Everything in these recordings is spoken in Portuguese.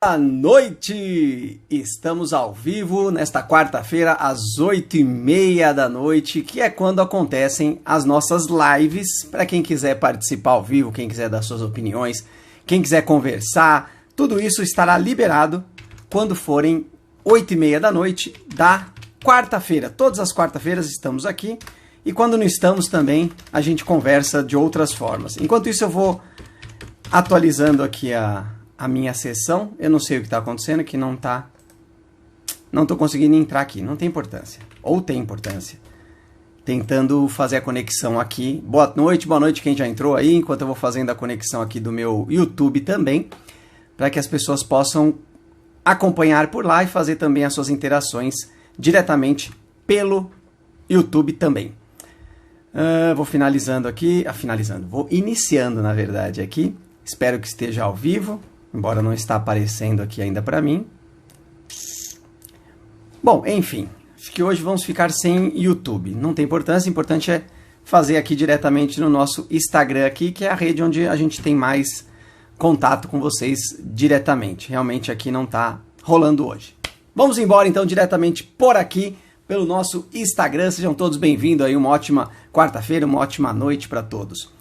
Boa noite! Estamos ao vivo nesta quarta-feira às 8h30 da noite, que é quando acontecem as nossas lives. Para quem quiser participar ao vivo, quem quiser dar suas opiniões, quem quiser conversar, tudo isso estará liberado quando forem 8h30 da noite da quarta-feira. Todas as quarta-feiras estamos aqui e quando não estamos também a gente conversa de outras formas. Enquanto isso eu vou atualizando aqui a minha sessão. Eu não sei o que está acontecendo, que não estou conseguindo entrar aqui, não tem importância, ou tem importância. Tentando fazer a conexão aqui. Boa noite quem já entrou aí, enquanto eu vou fazendo a conexão aqui do meu YouTube também, para que as pessoas possam acompanhar por lá e fazer também as suas interações diretamente pelo YouTube também. Vou finalizando aqui, vou iniciando na verdade aqui, espero que esteja ao vivo. Embora não está aparecendo aqui ainda para mim. Bom, enfim. Acho que hoje vamos ficar sem YouTube. Não tem importância. O importante é fazer aqui diretamente no nosso Instagram aqui, que é a rede onde a gente tem mais contato com vocês diretamente. Realmente aqui não está rolando hoje. Vamos embora então diretamente por aqui, pelo nosso Instagram. Sejam todos bem-vindos aí. Uma ótima quarta-feira, uma ótima noite para todos.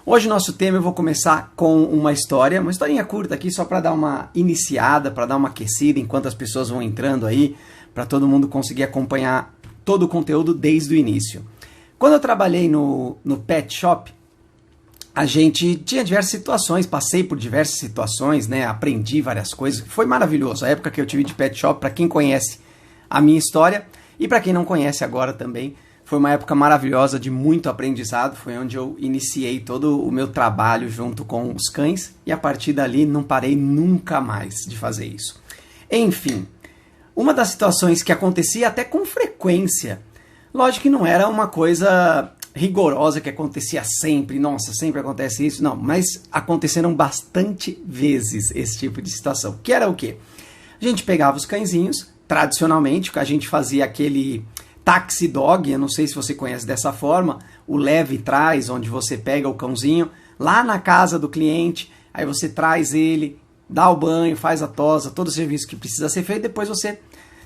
Hoje o nosso tema eu vou começar com uma historinha curta aqui, só para dar uma iniciada, para dar uma aquecida enquanto as pessoas vão entrando aí, para todo mundo conseguir acompanhar todo o conteúdo desde o início. Quando eu trabalhei no Pet Shop, a gente tinha diversas situações, passei por diversas situações, né? Aprendi várias coisas, foi maravilhoso. A época que eu tive de Pet Shop, para quem conhece a minha história e para quem não conhece agora também, foi uma época maravilhosa de muito aprendizado, foi onde eu iniciei todo o meu trabalho junto com os cães e a partir dali não parei nunca mais de fazer isso. Enfim, uma das situações que acontecia até com frequência, lógico que não era uma coisa rigorosa que acontecia sempre, nossa, sempre acontece isso, não, mas aconteceram bastante vezes esse tipo de situação, que era o quê? A gente pegava os cãezinhos, tradicionalmente, que a gente fazia aquele taxi dog, eu não sei se você conhece dessa forma, o leve e traz, onde você pega o cãozinho lá na casa do cliente, aí você traz ele, dá o banho, faz a tosa, todo o serviço que precisa ser feito, depois você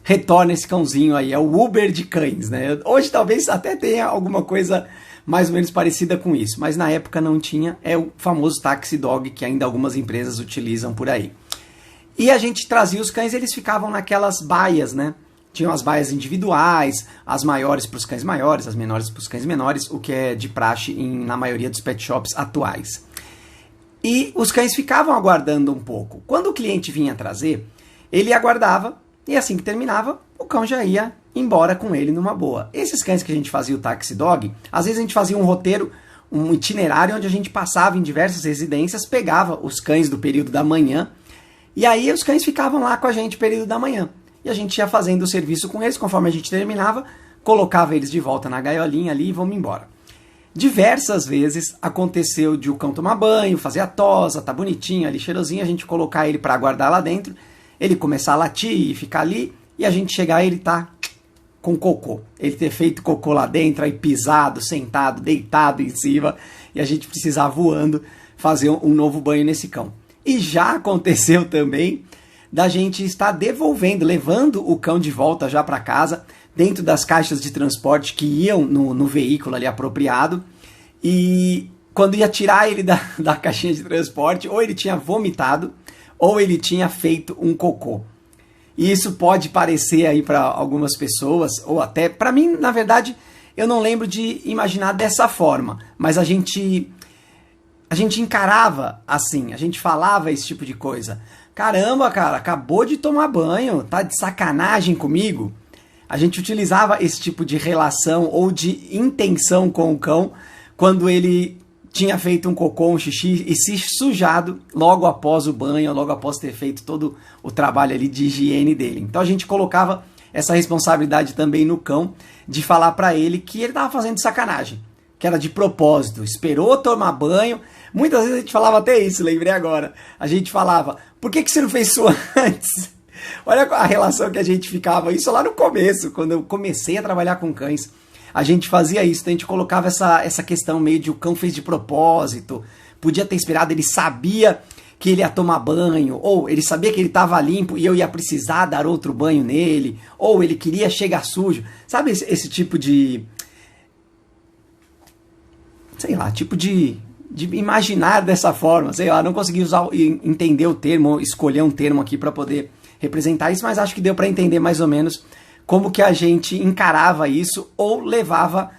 retorna esse cãozinho aí, é o Uber de cães, né? Hoje talvez até tenha alguma coisa mais ou menos parecida com isso, mas na época não tinha, é o famoso taxi dog que ainda algumas empresas utilizam por aí. E a gente trazia os cães, eles ficavam naquelas baias, né? Tinham as baias individuais, as maiores para os cães maiores, as menores para os cães menores, o que é de praxe na maioria dos pet shops atuais. E os cães ficavam aguardando um pouco. Quando o cliente vinha trazer, ele aguardava e assim que terminava, o cão já ia embora com ele numa boa. Esses cães que a gente fazia o taxi dog, às vezes a gente fazia um roteiro, um itinerário onde a gente passava em diversas residências, pegava os cães do período da manhã e aí os cães ficavam lá com a gente no período da manhã. E a gente ia fazendo o serviço com eles, conforme a gente terminava, colocava eles de volta na gaiolinha ali e vamos embora. Diversas vezes aconteceu de o cão tomar banho, fazer a tosa, tá bonitinho ali, cheirosinho, a gente colocar ele para aguardar lá dentro, ele começar a latir e ficar ali, e a gente chegar e ele tá com cocô. Ele ter feito cocô lá dentro, aí pisado, sentado, deitado em cima, e a gente precisar voando fazer um novo banho nesse cão. E já aconteceu também da gente estar devolvendo, levando o cão de volta já para casa, dentro das caixas de transporte que iam no veículo ali apropriado, e quando ia tirar ele da caixinha de transporte, ou ele tinha vomitado, ou ele tinha feito um cocô. E isso pode parecer aí para algumas pessoas, ou até, para mim, na verdade, eu não lembro de imaginar dessa forma, mas a gente encarava assim, a gente falava esse tipo de coisa. Caramba, cara, acabou de tomar banho, tá de sacanagem comigo? A gente utilizava esse tipo de relação ou de intenção com o cão quando ele tinha feito um cocô, um xixi e se sujado logo após o banho, logo após ter feito todo o trabalho ali de higiene dele. Então a gente colocava essa responsabilidade também no cão de falar pra ele que ele tava fazendo sacanagem, que era de propósito, esperou tomar banho. Muitas vezes a gente falava até isso, lembrei agora. A gente falava, por que você não fez isso antes? Olha a relação que a gente ficava, isso lá no começo, quando eu comecei a trabalhar com cães. A gente fazia isso, a gente colocava essa questão meio de o cão fez de propósito, podia ter esperado, ele sabia que ele ia tomar banho, ou ele sabia que ele estava limpo e eu ia precisar dar outro banho nele, ou ele queria chegar sujo. Sabe esse tipo de... sei lá, tipo de imaginar dessa forma, sei lá, não consegui entender o termo, escolher um termo aqui para poder representar isso, mas acho que deu para entender mais ou menos como que a gente encarava isso ou levava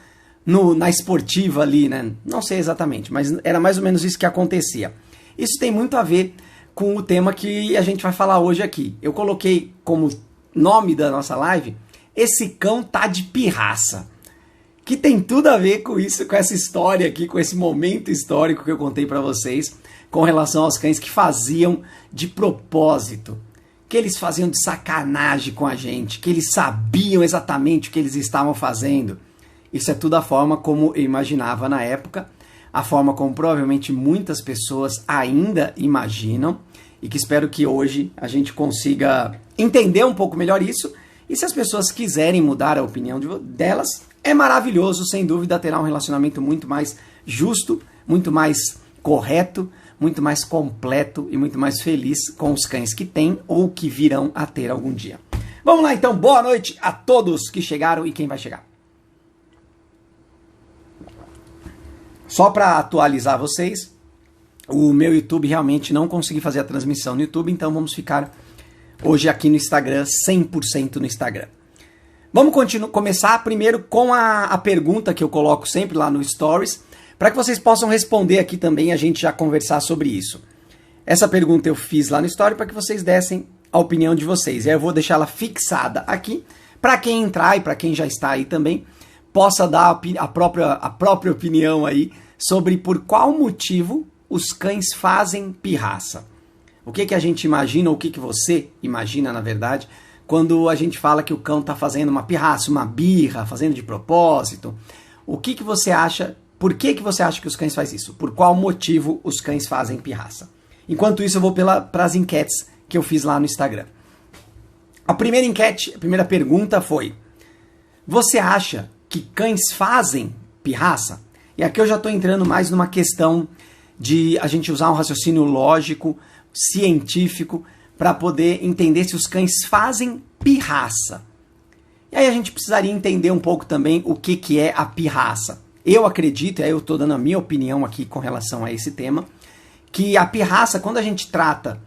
na esportiva ali, né? Não sei exatamente, mas era mais ou menos isso que acontecia. Isso tem muito a ver com o tema que a gente vai falar hoje aqui. Eu coloquei como nome da nossa live, esse cão tá de pirraça. Que tem tudo a ver com isso, com essa história aqui, com esse momento histórico que eu contei para vocês, com relação aos cães que faziam de propósito, que eles faziam de sacanagem com a gente, que eles sabiam exatamente o que eles estavam fazendo. Isso é tudo a forma como eu imaginava na época, a forma como provavelmente muitas pessoas ainda imaginam, e que espero que hoje a gente consiga entender um pouco melhor isso, e se as pessoas quiserem mudar a opinião delas, é maravilhoso, sem dúvida, terá um relacionamento muito mais justo, muito mais correto, muito mais completo e muito mais feliz com os cães que têm ou que virão a ter algum dia. Vamos lá então, boa noite a todos que chegaram e quem vai chegar. Só para atualizar vocês, o meu YouTube realmente não consegui fazer a transmissão no YouTube, então vamos ficar hoje aqui no Instagram, 100% no Instagram. Vamos começar primeiro com a pergunta que eu coloco sempre lá no Stories, para que vocês possam responder aqui também e a gente já conversar sobre isso. Essa pergunta eu fiz lá no Story para que vocês dessem a opinião de vocês. E aí eu vou deixar ela fixada aqui, para quem entrar e para quem já está aí também, possa dar a própria opinião aí sobre por qual motivo os cães fazem pirraça. O que a gente imagina, ou o que você imagina, na verdade, quando a gente fala que o cão está fazendo uma pirraça, uma birra, fazendo de propósito. O que você acha, por que você acha que os cães fazem isso? Por qual motivo os cães fazem pirraça? Enquanto isso, eu vou para as enquetes que eu fiz lá no Instagram. A primeira enquete, a primeira pergunta foi: você acha que cães fazem pirraça? E aqui eu já estou entrando mais numa questão de a gente usar um raciocínio lógico, científico, para poder entender se os cães fazem pirraça. E aí a gente precisaria entender um pouco também o que é a pirraça. Eu acredito, e aí eu estou dando a minha opinião aqui com relação a esse tema, que a pirraça, quando a gente trata,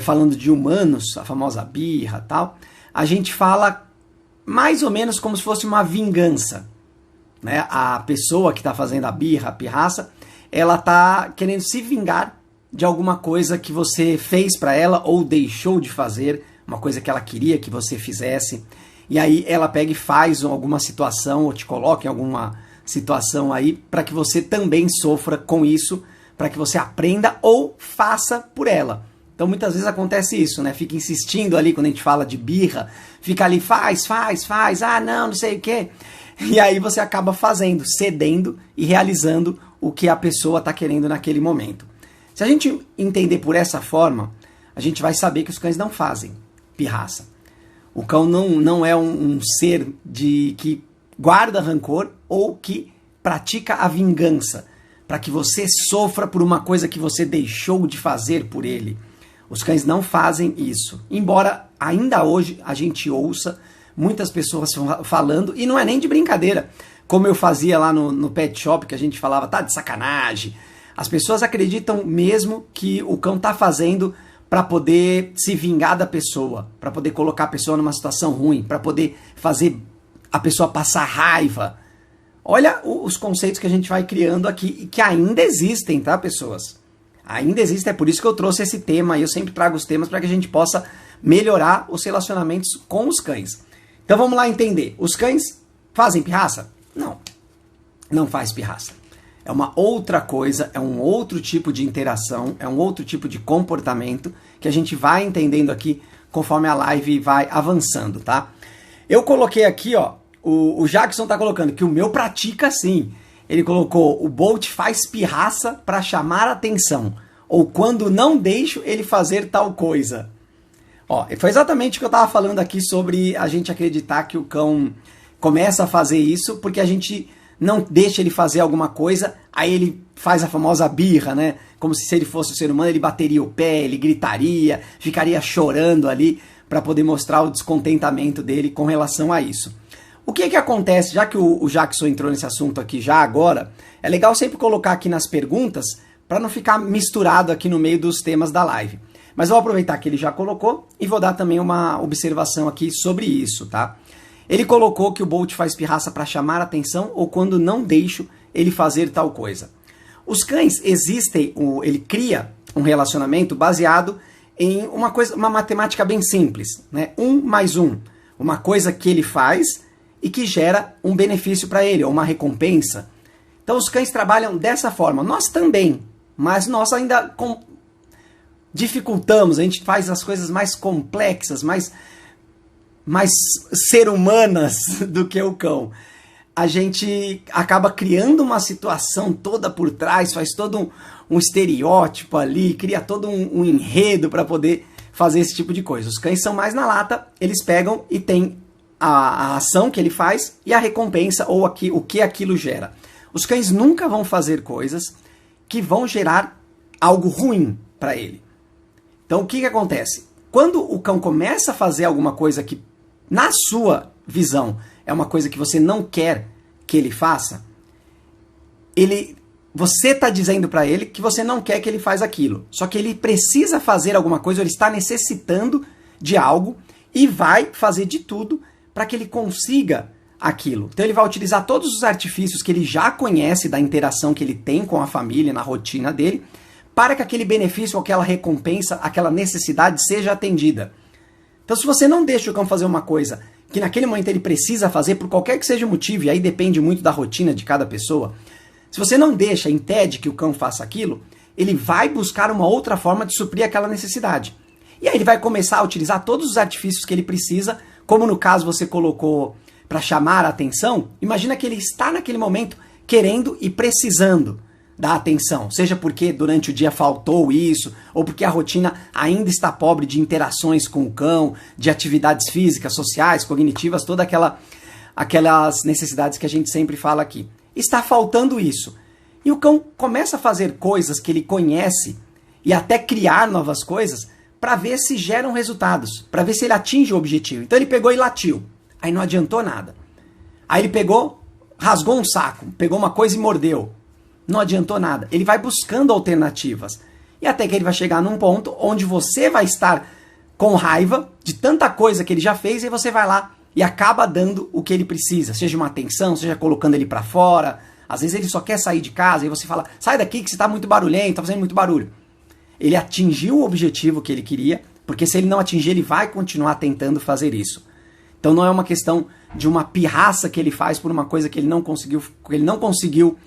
falando de humanos, a famosa birra e tal, a gente fala mais ou menos como se fosse uma vingança. Né? A pessoa que está fazendo a birra, a pirraça, ela está querendo se vingar de alguma coisa que você fez para ela ou deixou de fazer, uma coisa que ela queria que você fizesse, e aí ela pega e faz alguma situação ou te coloca em alguma situação aí para que você também sofra com isso, para que você aprenda ou faça por ela. Então muitas vezes acontece isso, né? Fica insistindo ali quando a gente fala de birra, fica ali, faz, ah não sei o quê, e aí você acaba fazendo, cedendo e realizando o que a pessoa está querendo naquele momento. Se a gente entender por essa forma, a gente vai saber que os cães não fazem pirraça. O cão não é um ser que guarda rancor ou que pratica a vingança, para que você sofra por uma coisa que você deixou de fazer por ele. Os cães não fazem isso. Embora ainda hoje a gente ouça muitas pessoas falando, e não é nem de brincadeira, como eu fazia lá no pet shop, que a gente falava, tá de sacanagem. As pessoas acreditam mesmo que o cão está fazendo para poder se vingar da pessoa, para poder colocar a pessoa numa situação ruim, para poder fazer a pessoa passar raiva. Olha os conceitos que a gente vai criando aqui e que ainda existem, tá, pessoas? Ainda existem, é por isso que eu trouxe esse tema, e eu sempre trago os temas para que a gente possa melhorar os relacionamentos com os cães. Então vamos lá entender. Os cães fazem pirraça? Não, não faz pirraça. É uma outra coisa, é um outro tipo de interação, é um outro tipo de comportamento que a gente vai entendendo aqui conforme a live vai avançando, tá? Eu coloquei aqui, ó, o Jackson tá colocando que o meu pratica sim. Ele colocou: o Bolt faz pirraça para chamar atenção, ou quando não deixo ele fazer tal coisa. Ó, foi exatamente o que eu tava falando aqui sobre a gente acreditar que o cão começa a fazer isso porque a gente não deixa ele fazer alguma coisa, aí ele faz a famosa birra, né? como se ele fosse o ser humano, ele bateria o pé, ele gritaria, ficaria chorando ali para poder mostrar o descontentamento dele com relação a isso. O que acontece, já que o Jackson entrou nesse assunto aqui já agora, é legal sempre colocar aqui nas perguntas para não ficar misturado aqui no meio dos temas da live. Mas eu vou aproveitar que ele já colocou e vou dar também uma observação aqui sobre isso, tá? Ele colocou que o Bolt faz pirraça para chamar a atenção ou quando não deixo ele fazer tal coisa. Os cães ele cria um relacionamento baseado em uma matemática bem simples, né? 1 mais 1, uma coisa que ele faz e que gera um benefício para ele, ou uma recompensa. Então os cães trabalham dessa forma, nós também, mas nós ainda dificultamos, a gente faz as coisas mais complexas, mais ser-humanas do que o cão. A gente acaba criando uma situação toda por trás, faz todo um estereótipo ali, cria todo um enredo para poder fazer esse tipo de coisa. Os cães são mais na lata, eles pegam e tem a ação que ele faz e a recompensa ou o que aquilo gera. Os cães nunca vão fazer coisas que vão gerar algo ruim para ele. Então o que acontece? Quando o cão começa a fazer alguma coisa que, na sua visão, é uma coisa que você não quer que ele faça, você está dizendo para ele que você não quer que ele faça aquilo. Só que ele precisa fazer alguma coisa, ele está necessitando de algo e vai fazer de tudo para que ele consiga aquilo. Então ele vai utilizar todos os artifícios que ele já conhece da interação que ele tem com a família, na rotina dele, para que aquele benefício, aquela recompensa, aquela necessidade seja atendida. Então se você não deixa o cão fazer uma coisa que naquele momento ele precisa fazer, por qualquer que seja o motivo, e aí depende muito da rotina de cada pessoa, se você não deixa, impede que o cão faça aquilo, ele vai buscar uma outra forma de suprir aquela necessidade. E aí ele vai começar a utilizar todos os artifícios que ele precisa, como no caso você colocou para chamar a atenção. Imagina que ele está naquele momento querendo e precisando da atenção, seja porque durante o dia faltou isso, ou porque a rotina ainda está pobre de interações com o cão, de atividades físicas, sociais, cognitivas, todas aquelas necessidades que a gente sempre fala aqui. Está faltando isso. E o cão começa a fazer coisas que ele conhece e até criar novas coisas para ver se geram resultados, para ver se ele atinge o objetivo. Então ele pegou e latiu. Aí não adiantou nada. Aí ele pegou, rasgou um saco, pegou uma coisa e mordeu. Não adiantou nada. Ele vai buscando alternativas. E até que ele vai chegar num ponto onde você vai estar com raiva de tanta coisa que ele já fez e você vai lá e acaba dando o que ele precisa. Seja uma atenção, seja colocando ele para fora. Às vezes ele só quer sair de casa e você fala, sai daqui que você está muito barulhento, está fazendo muito barulho. Ele atingiu o objetivo que ele queria, porque se ele não atingir, ele vai continuar tentando fazer isso. Então não é uma questão de uma pirraça que ele faz por uma coisa que ele não conseguiu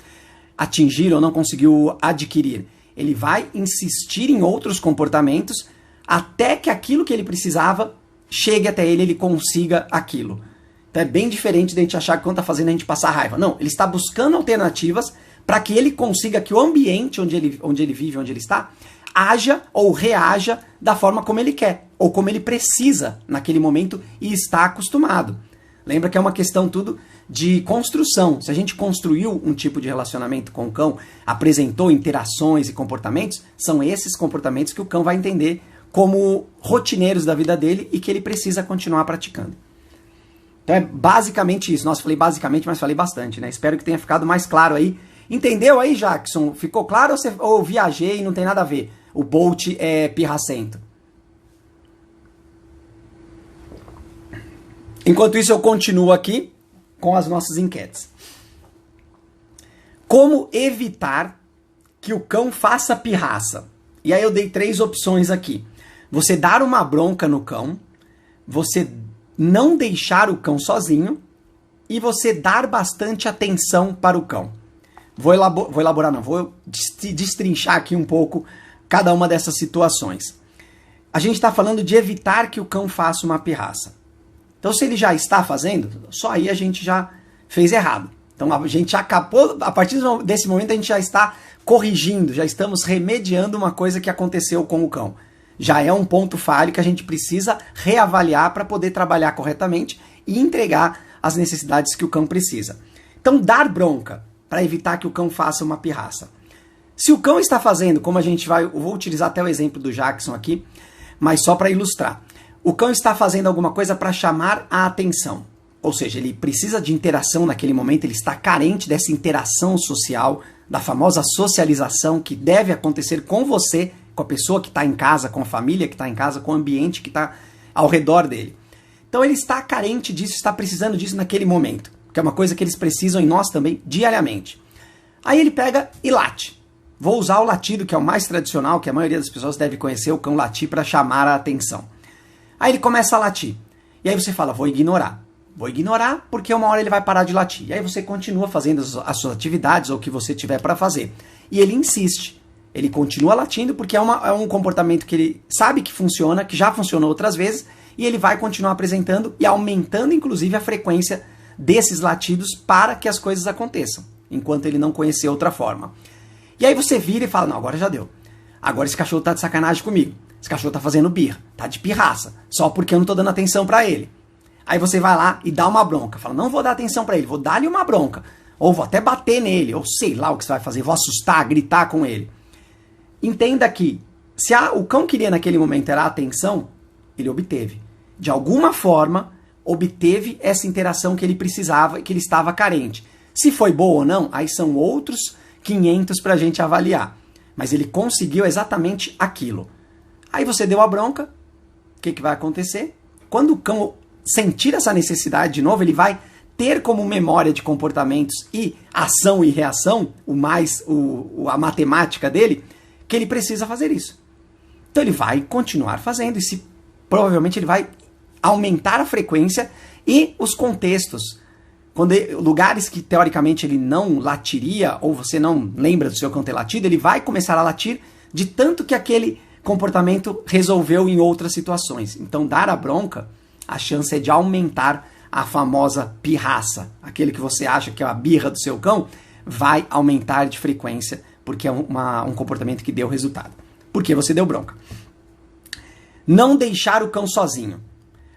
atingir ou não conseguiu adquirir. Ele vai insistir em outros comportamentos até que aquilo que ele precisava chegue até ele consiga aquilo. Então é bem diferente de a gente achar que quando está fazendo a gente passar raiva. Não, ele está buscando alternativas para que ele consiga que o ambiente onde ele vive, onde ele está, haja ou reaja da forma como ele quer, ou como ele precisa naquele momento e está acostumado. Lembra que é uma questão tudo de construção. Se a gente construiu um tipo de relacionamento com o cão, apresentou interações e comportamentos, são esses comportamentos que o cão vai entender como rotineiros da vida dele e que ele precisa continuar praticando. Então é basicamente isso. Nossa, falei basicamente, mas falei bastante, né? Espero que tenha ficado mais claro aí. Entendeu aí, Jackson? Ficou claro ou viajei e não tem nada a ver? O Bolt é pirracento. Enquanto isso, eu continuo aqui com as nossas enquetes. Como evitar que o cão faça pirraça? E aí eu dei 3 opções aqui. Você dar uma bronca no cão, você não deixar o cão sozinho e você dar bastante atenção para o cão. Vou destrinchar aqui um pouco cada uma dessas situações. A gente está falando de evitar que o cão faça uma pirraça. Então, se ele já está fazendo, só aí a gente já fez errado. Então, a gente já acabou, a partir desse momento, a gente já está corrigindo, já estamos remediando uma coisa que aconteceu com o cão. Já é um ponto falho que a gente precisa reavaliar para poder trabalhar corretamente e entregar as necessidades que o cão precisa. Então, dar bronca para evitar que o cão faça uma pirraça. Se o cão está fazendo, como eu vou utilizar até o exemplo do Jackson aqui, mas só para ilustrar. O cão está fazendo alguma coisa para chamar a atenção. Ou seja, ele precisa de interação naquele momento, ele está carente dessa interação social, da famosa socialização que deve acontecer com você, com a pessoa que está em casa, com a família que está em casa, com o ambiente que está ao redor dele. Então ele está carente disso, está precisando disso naquele momento, que é uma coisa que eles precisam em nós também diariamente. Aí ele pega e late. Vou usar o latido, que é o mais tradicional, que a maioria das pessoas deve conhecer, o cão latir para chamar a atenção. Aí ele começa a latir. E aí você fala, vou ignorar. Vou ignorar porque uma hora ele vai parar de latir. E aí você continua fazendo as suas atividades ou o que você tiver para fazer. E ele insiste. Ele continua latindo porque é um comportamento que ele sabe que funciona, que já funcionou outras vezes, e ele vai continuar apresentando e aumentando, inclusive, a frequência desses latidos para que as coisas aconteçam, enquanto ele não conhecer outra forma. E aí você vira e fala, não, agora já deu. Agora esse cachorro tá de sacanagem comigo. Esse cachorro tá fazendo birra, tá de pirraça, só porque eu não tô dando atenção pra ele. Aí você vai lá e dá uma bronca. Fala, não vou dar atenção pra ele, vou dar-lhe uma bronca. Ou vou até bater nele, ou sei lá o que você vai fazer, vou assustar, gritar com ele. Entenda que, se o cão queria naquele momento era a atenção, ele obteve. De alguma forma, obteve essa interação que ele precisava e que ele estava carente. Se foi boa ou não, aí são outros 500 pra gente avaliar. Mas ele conseguiu exatamente aquilo. Aí você deu a bronca, o que vai acontecer? Quando o cão sentir essa necessidade de novo, ele vai ter como memória de comportamentos e ação e reação, a matemática dele, que ele precisa fazer isso. Então ele vai continuar fazendo e provavelmente ele vai aumentar a frequência e os contextos. Lugares que teoricamente ele não latiria, ou você não lembra do seu cão ter latido, ele vai começar a latir de tanto que aquele comportamento resolveu em outras situações. Então dar a bronca, a chance é de aumentar a famosa pirraça. Aquele que você acha que é a birra do seu cão, vai aumentar de frequência, porque é um comportamento que deu resultado. Porque você deu bronca. Não deixar o cão sozinho.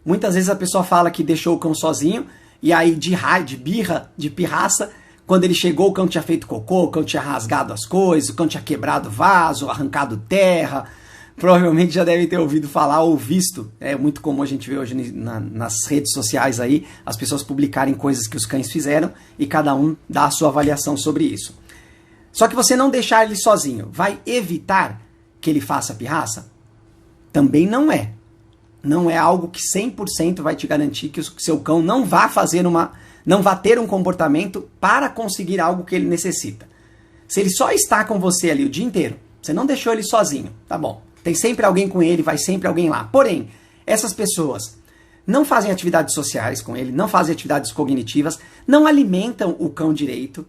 Muitas vezes a pessoa fala que deixou o cão sozinho, e aí de birra, de pirraça, quando ele chegou o cão tinha feito cocô, o cão tinha rasgado as coisas, o cão tinha quebrado vaso, arrancado terra. Provavelmente já deve ter ouvido falar ou visto. É muito comum a gente ver hoje nas redes sociais aí, as pessoas publicarem coisas que os cães fizeram e cada um dá a sua avaliação sobre isso. Só que você não deixar ele sozinho vai evitar que ele faça pirraça? Também não é. Não é algo que 100% vai te garantir que o seu cão não vá ter um comportamento para conseguir algo que ele necessita. Se ele só está com você ali o dia inteiro, você não deixou ele sozinho, tá bom. Tem sempre alguém com ele, vai sempre alguém lá. Porém, essas pessoas não fazem atividades sociais com ele, não fazem atividades cognitivas, não alimentam o cão direito,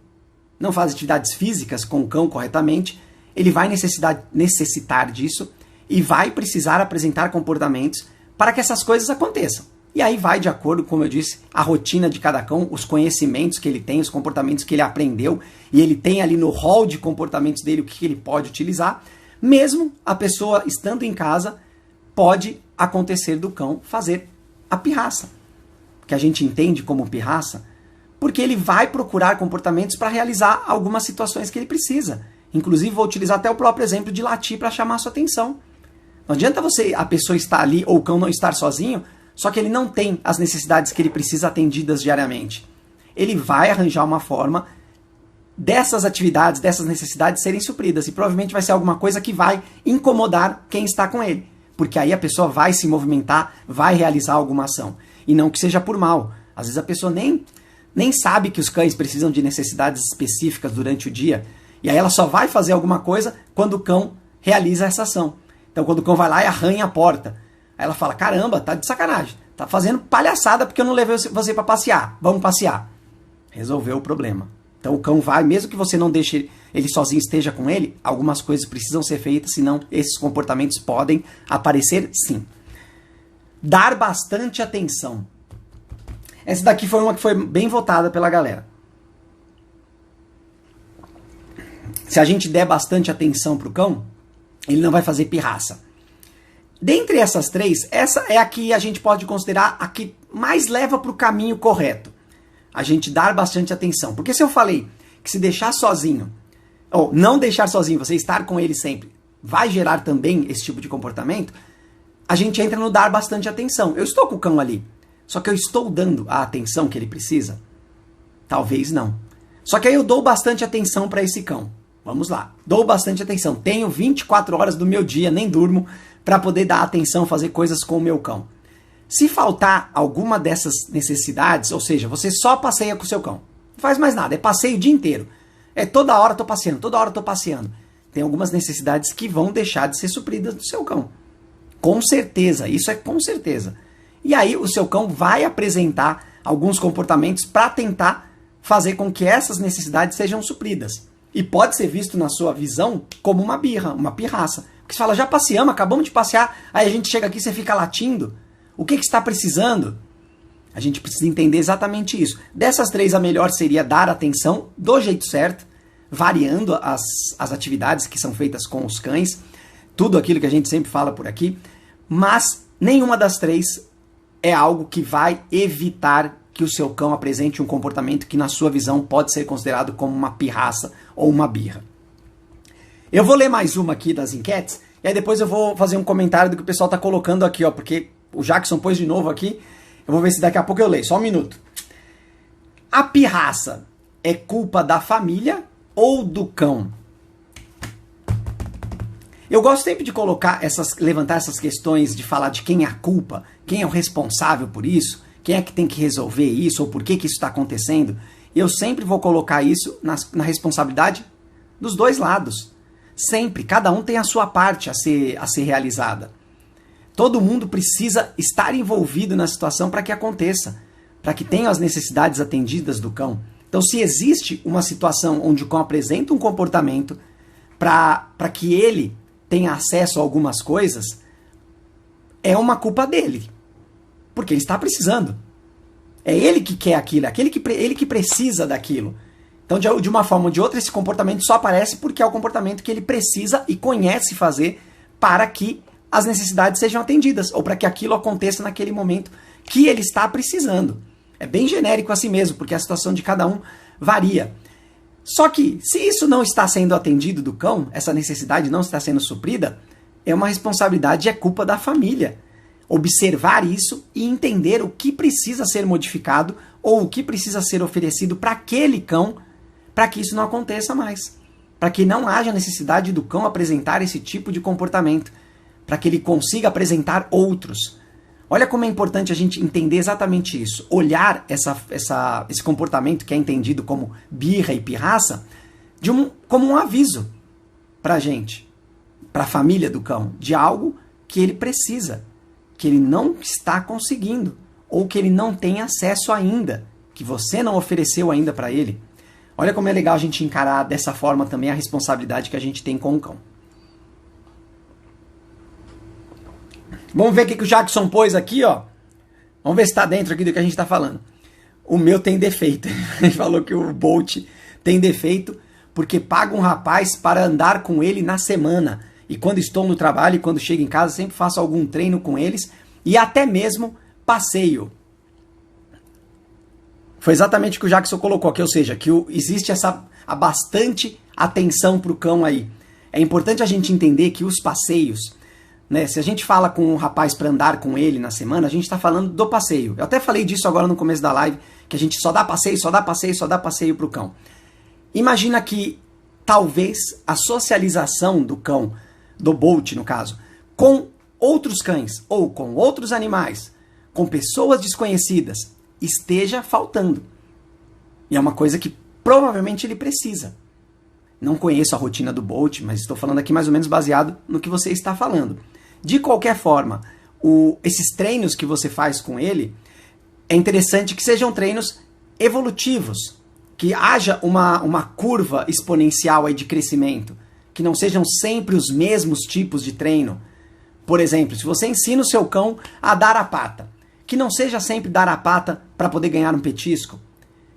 não fazem atividades físicas com o cão corretamente, ele vai necessitar disso e vai precisar apresentar comportamentos para que essas coisas aconteçam. E aí vai de acordo, como eu disse, a rotina de cada cão, os conhecimentos que ele tem, os comportamentos que ele aprendeu, e ele tem ali no hall de comportamentos dele o que ele pode utilizar. Mesmo a pessoa estando em casa, pode acontecer do cão fazer a pirraça, que a gente entende como pirraça, porque ele vai procurar comportamentos para realizar algumas situações que ele precisa. Inclusive, vou utilizar até o próprio exemplo de latir para chamar a sua atenção. Não adianta a pessoa estar ali ou o cão não estar sozinho, só que ele não tem as necessidades que ele precisa atendidas diariamente. Ele vai arranjar uma forma dessas atividades, dessas necessidades serem supridas. E provavelmente vai ser alguma coisa que vai incomodar quem está com ele. Porque aí a pessoa vai se movimentar, vai realizar alguma ação. E não que seja por mal. Às vezes a pessoa nem sabe que os cães precisam de necessidades específicas durante o dia. E aí ela só vai fazer alguma coisa quando o cão realiza essa ação. Então quando o cão vai lá e arranha a porta. Aí ela fala, caramba, tá de sacanagem. Tá fazendo palhaçada porque eu não levei você para passear. Vamos passear. Resolveu o problema. Então o cão vai, mesmo que você não deixe ele sozinho, esteja com ele, algumas coisas precisam ser feitas, senão esses comportamentos podem aparecer sim. Dar bastante atenção. Essa daqui foi uma que foi bem votada pela galera. Se a gente der bastante atenção pro cão, ele não vai fazer pirraça. Dentre essas três, essa é a que a gente pode considerar a que mais leva para o caminho correto. A gente dar bastante atenção. Porque se eu falei que se deixar sozinho, ou não deixar sozinho, você estar com ele sempre, vai gerar também esse tipo de comportamento, a gente entra no dar bastante atenção. Eu estou com o cão ali, só que eu estou dando a atenção que ele precisa? Talvez não. Só que aí eu dou bastante atenção para esse cão. Vamos lá, dou bastante atenção. Tenho 24 horas do meu dia, nem durmo, para poder dar atenção, fazer coisas com o meu cão. Se faltar alguma dessas necessidades, ou seja, você só passeia com o seu cão, não faz mais nada, é passeio o dia inteiro. É toda hora tô passeando, toda hora tô passeando. Tem algumas necessidades que vão deixar de ser supridas do seu cão. Com certeza, isso é com certeza. E aí o seu cão vai apresentar alguns comportamentos para tentar fazer com que essas necessidades sejam supridas. E pode ser visto na sua visão como uma birra, uma pirraça. Porque você fala, já passeamos, acabamos de passear, aí a gente chega aqui e você fica latindo. O que está precisando? A gente precisa entender exatamente isso. Dessas três, a melhor seria dar atenção do jeito certo, variando as atividades que são feitas com os cães, tudo aquilo que a gente sempre fala por aqui, mas nenhuma das três é algo que vai evitar que o seu cão apresente um comportamento que, na sua visão, pode ser considerado como uma pirraça ou uma birra. Eu vou ler mais uma aqui das enquetes, e aí depois eu vou fazer um comentário do que o pessoal está colocando aqui, ó, porque o Jackson pôs de novo aqui, eu vou ver se daqui a pouco eu leio, só um minuto. A pirraça é culpa da família ou do cão? Eu gosto sempre de levantar essas questões, de falar de quem é a culpa, quem é o responsável por isso, quem é que tem que resolver isso, ou por que isso está acontecendo. Eu sempre vou colocar isso na responsabilidade dos dois lados. Sempre, cada um tem a sua parte a ser realizada. Todo mundo precisa estar envolvido na situação para que aconteça, para que tenham as necessidades atendidas do cão. Então, se existe uma situação onde o cão apresenta um comportamento para que ele tenha acesso a algumas coisas, é uma culpa dele. Porque ele está precisando. É ele que quer aquilo, é ele que precisa daquilo. Então, de uma forma ou de outra, esse comportamento só aparece porque é o comportamento que ele precisa e conhece fazer para que as necessidades sejam atendidas, ou para que aquilo aconteça naquele momento que ele está precisando. É bem genérico assim mesmo, porque a situação de cada um varia. Só que, se isso não está sendo atendido do cão, essa necessidade não está sendo suprida, é uma responsabilidade e é culpa da família. Observar isso e entender o que precisa ser modificado ou o que precisa ser oferecido para aquele cão, para que isso não aconteça mais. Para que não haja necessidade do cão apresentar esse tipo de comportamento, para que ele consiga apresentar outros. Olha como é importante a gente entender exatamente isso. Olhar esse comportamento que é entendido como birra e pirraça como um aviso para a gente, para a família do cão, de algo que ele precisa, que ele não está conseguindo, ou que ele não tem acesso ainda, que você não ofereceu ainda para ele. Olha como é legal a gente encarar dessa forma também a responsabilidade que a gente tem com o cão. Vamos ver o que o Jackson pôs aqui, ó. Vamos ver se está dentro aqui do que a gente está falando. O meu tem defeito. Ele falou que o Bolt tem defeito porque paga um rapaz para andar com ele na semana. E quando estou no trabalho e quando chego em casa, sempre faço algum treino com eles e até mesmo passeio. Foi exatamente o que o Jackson colocou aqui, ou seja, que existe a bastante atenção para o cão aí. É importante a gente entender que os passeios, né, se a gente fala com um rapaz para andar com ele na semana, a gente está falando do passeio. Eu até falei disso agora no começo da live, que a gente só dá passeio, só dá passeio, só dá passeio para o cão. Imagina que talvez a socialização do cão, do Bolt no caso, com outros cães ou com outros animais, com pessoas desconhecidas, esteja faltando. E é uma coisa que provavelmente ele precisa. Não conheço a rotina do Bolt, mas estou falando aqui mais ou menos baseado no que você está falando. De qualquer forma, esses treinos que você faz com ele, é interessante que sejam treinos evolutivos, que haja uma curva exponencial aí de crescimento, que não sejam sempre os mesmos tipos de treino. Por exemplo, se você ensina o seu cão a dar a pata, que não seja sempre dar a pata para poder ganhar um petisco,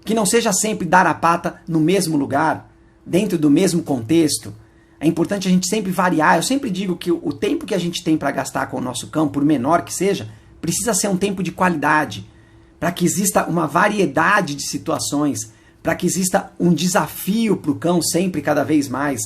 que não seja sempre dar a pata no mesmo lugar, dentro do mesmo contexto. É importante a gente sempre variar. Eu sempre digo que o tempo que a gente tem para gastar com o nosso cão, por menor que seja, precisa ser um tempo de qualidade, para que exista uma variedade de situações, para que exista um desafio para o cão sempre, cada vez mais.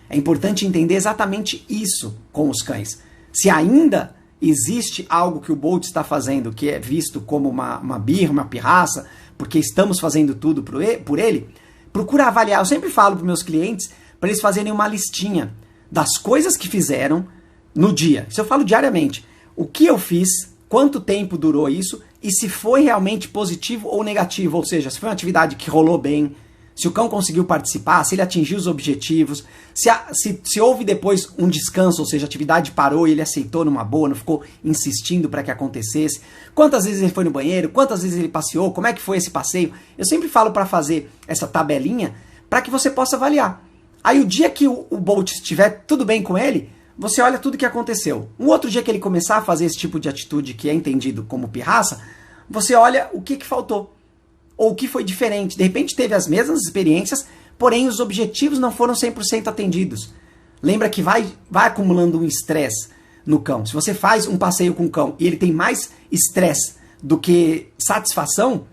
É importante entender exatamente isso com os cães. Se ainda existe algo que o Bolt está fazendo que é visto como uma birra, uma pirraça, porque estamos fazendo tudo por ele, procura avaliar. Eu sempre falo para meus clientes para eles fazerem uma listinha das coisas que fizeram no dia. Isso eu falo diariamente. O que eu fiz, quanto tempo durou isso e se foi realmente positivo ou negativo. Ou seja, se foi uma atividade que rolou bem, se o cão conseguiu participar, se ele atingiu os objetivos, se houve depois um descanso, ou seja, a atividade parou e ele aceitou numa boa, não ficou insistindo para que acontecesse. Quantas vezes ele foi no banheiro, quantas vezes ele passeou, como é que foi esse passeio. Eu sempre falo para fazer essa tabelinha para que você possa avaliar. Aí o dia que o Bolt estiver tudo bem com ele, você olha tudo que aconteceu. Um outro dia que ele começar a fazer esse tipo de atitude que é entendido como pirraça, você olha o que faltou. Ou o que foi diferente. De repente teve as mesmas experiências, porém os objetivos não foram 100% atendidos. Lembra que vai acumulando um estresse no cão. Se você faz um passeio com o cão e ele tem mais estresse do que satisfação,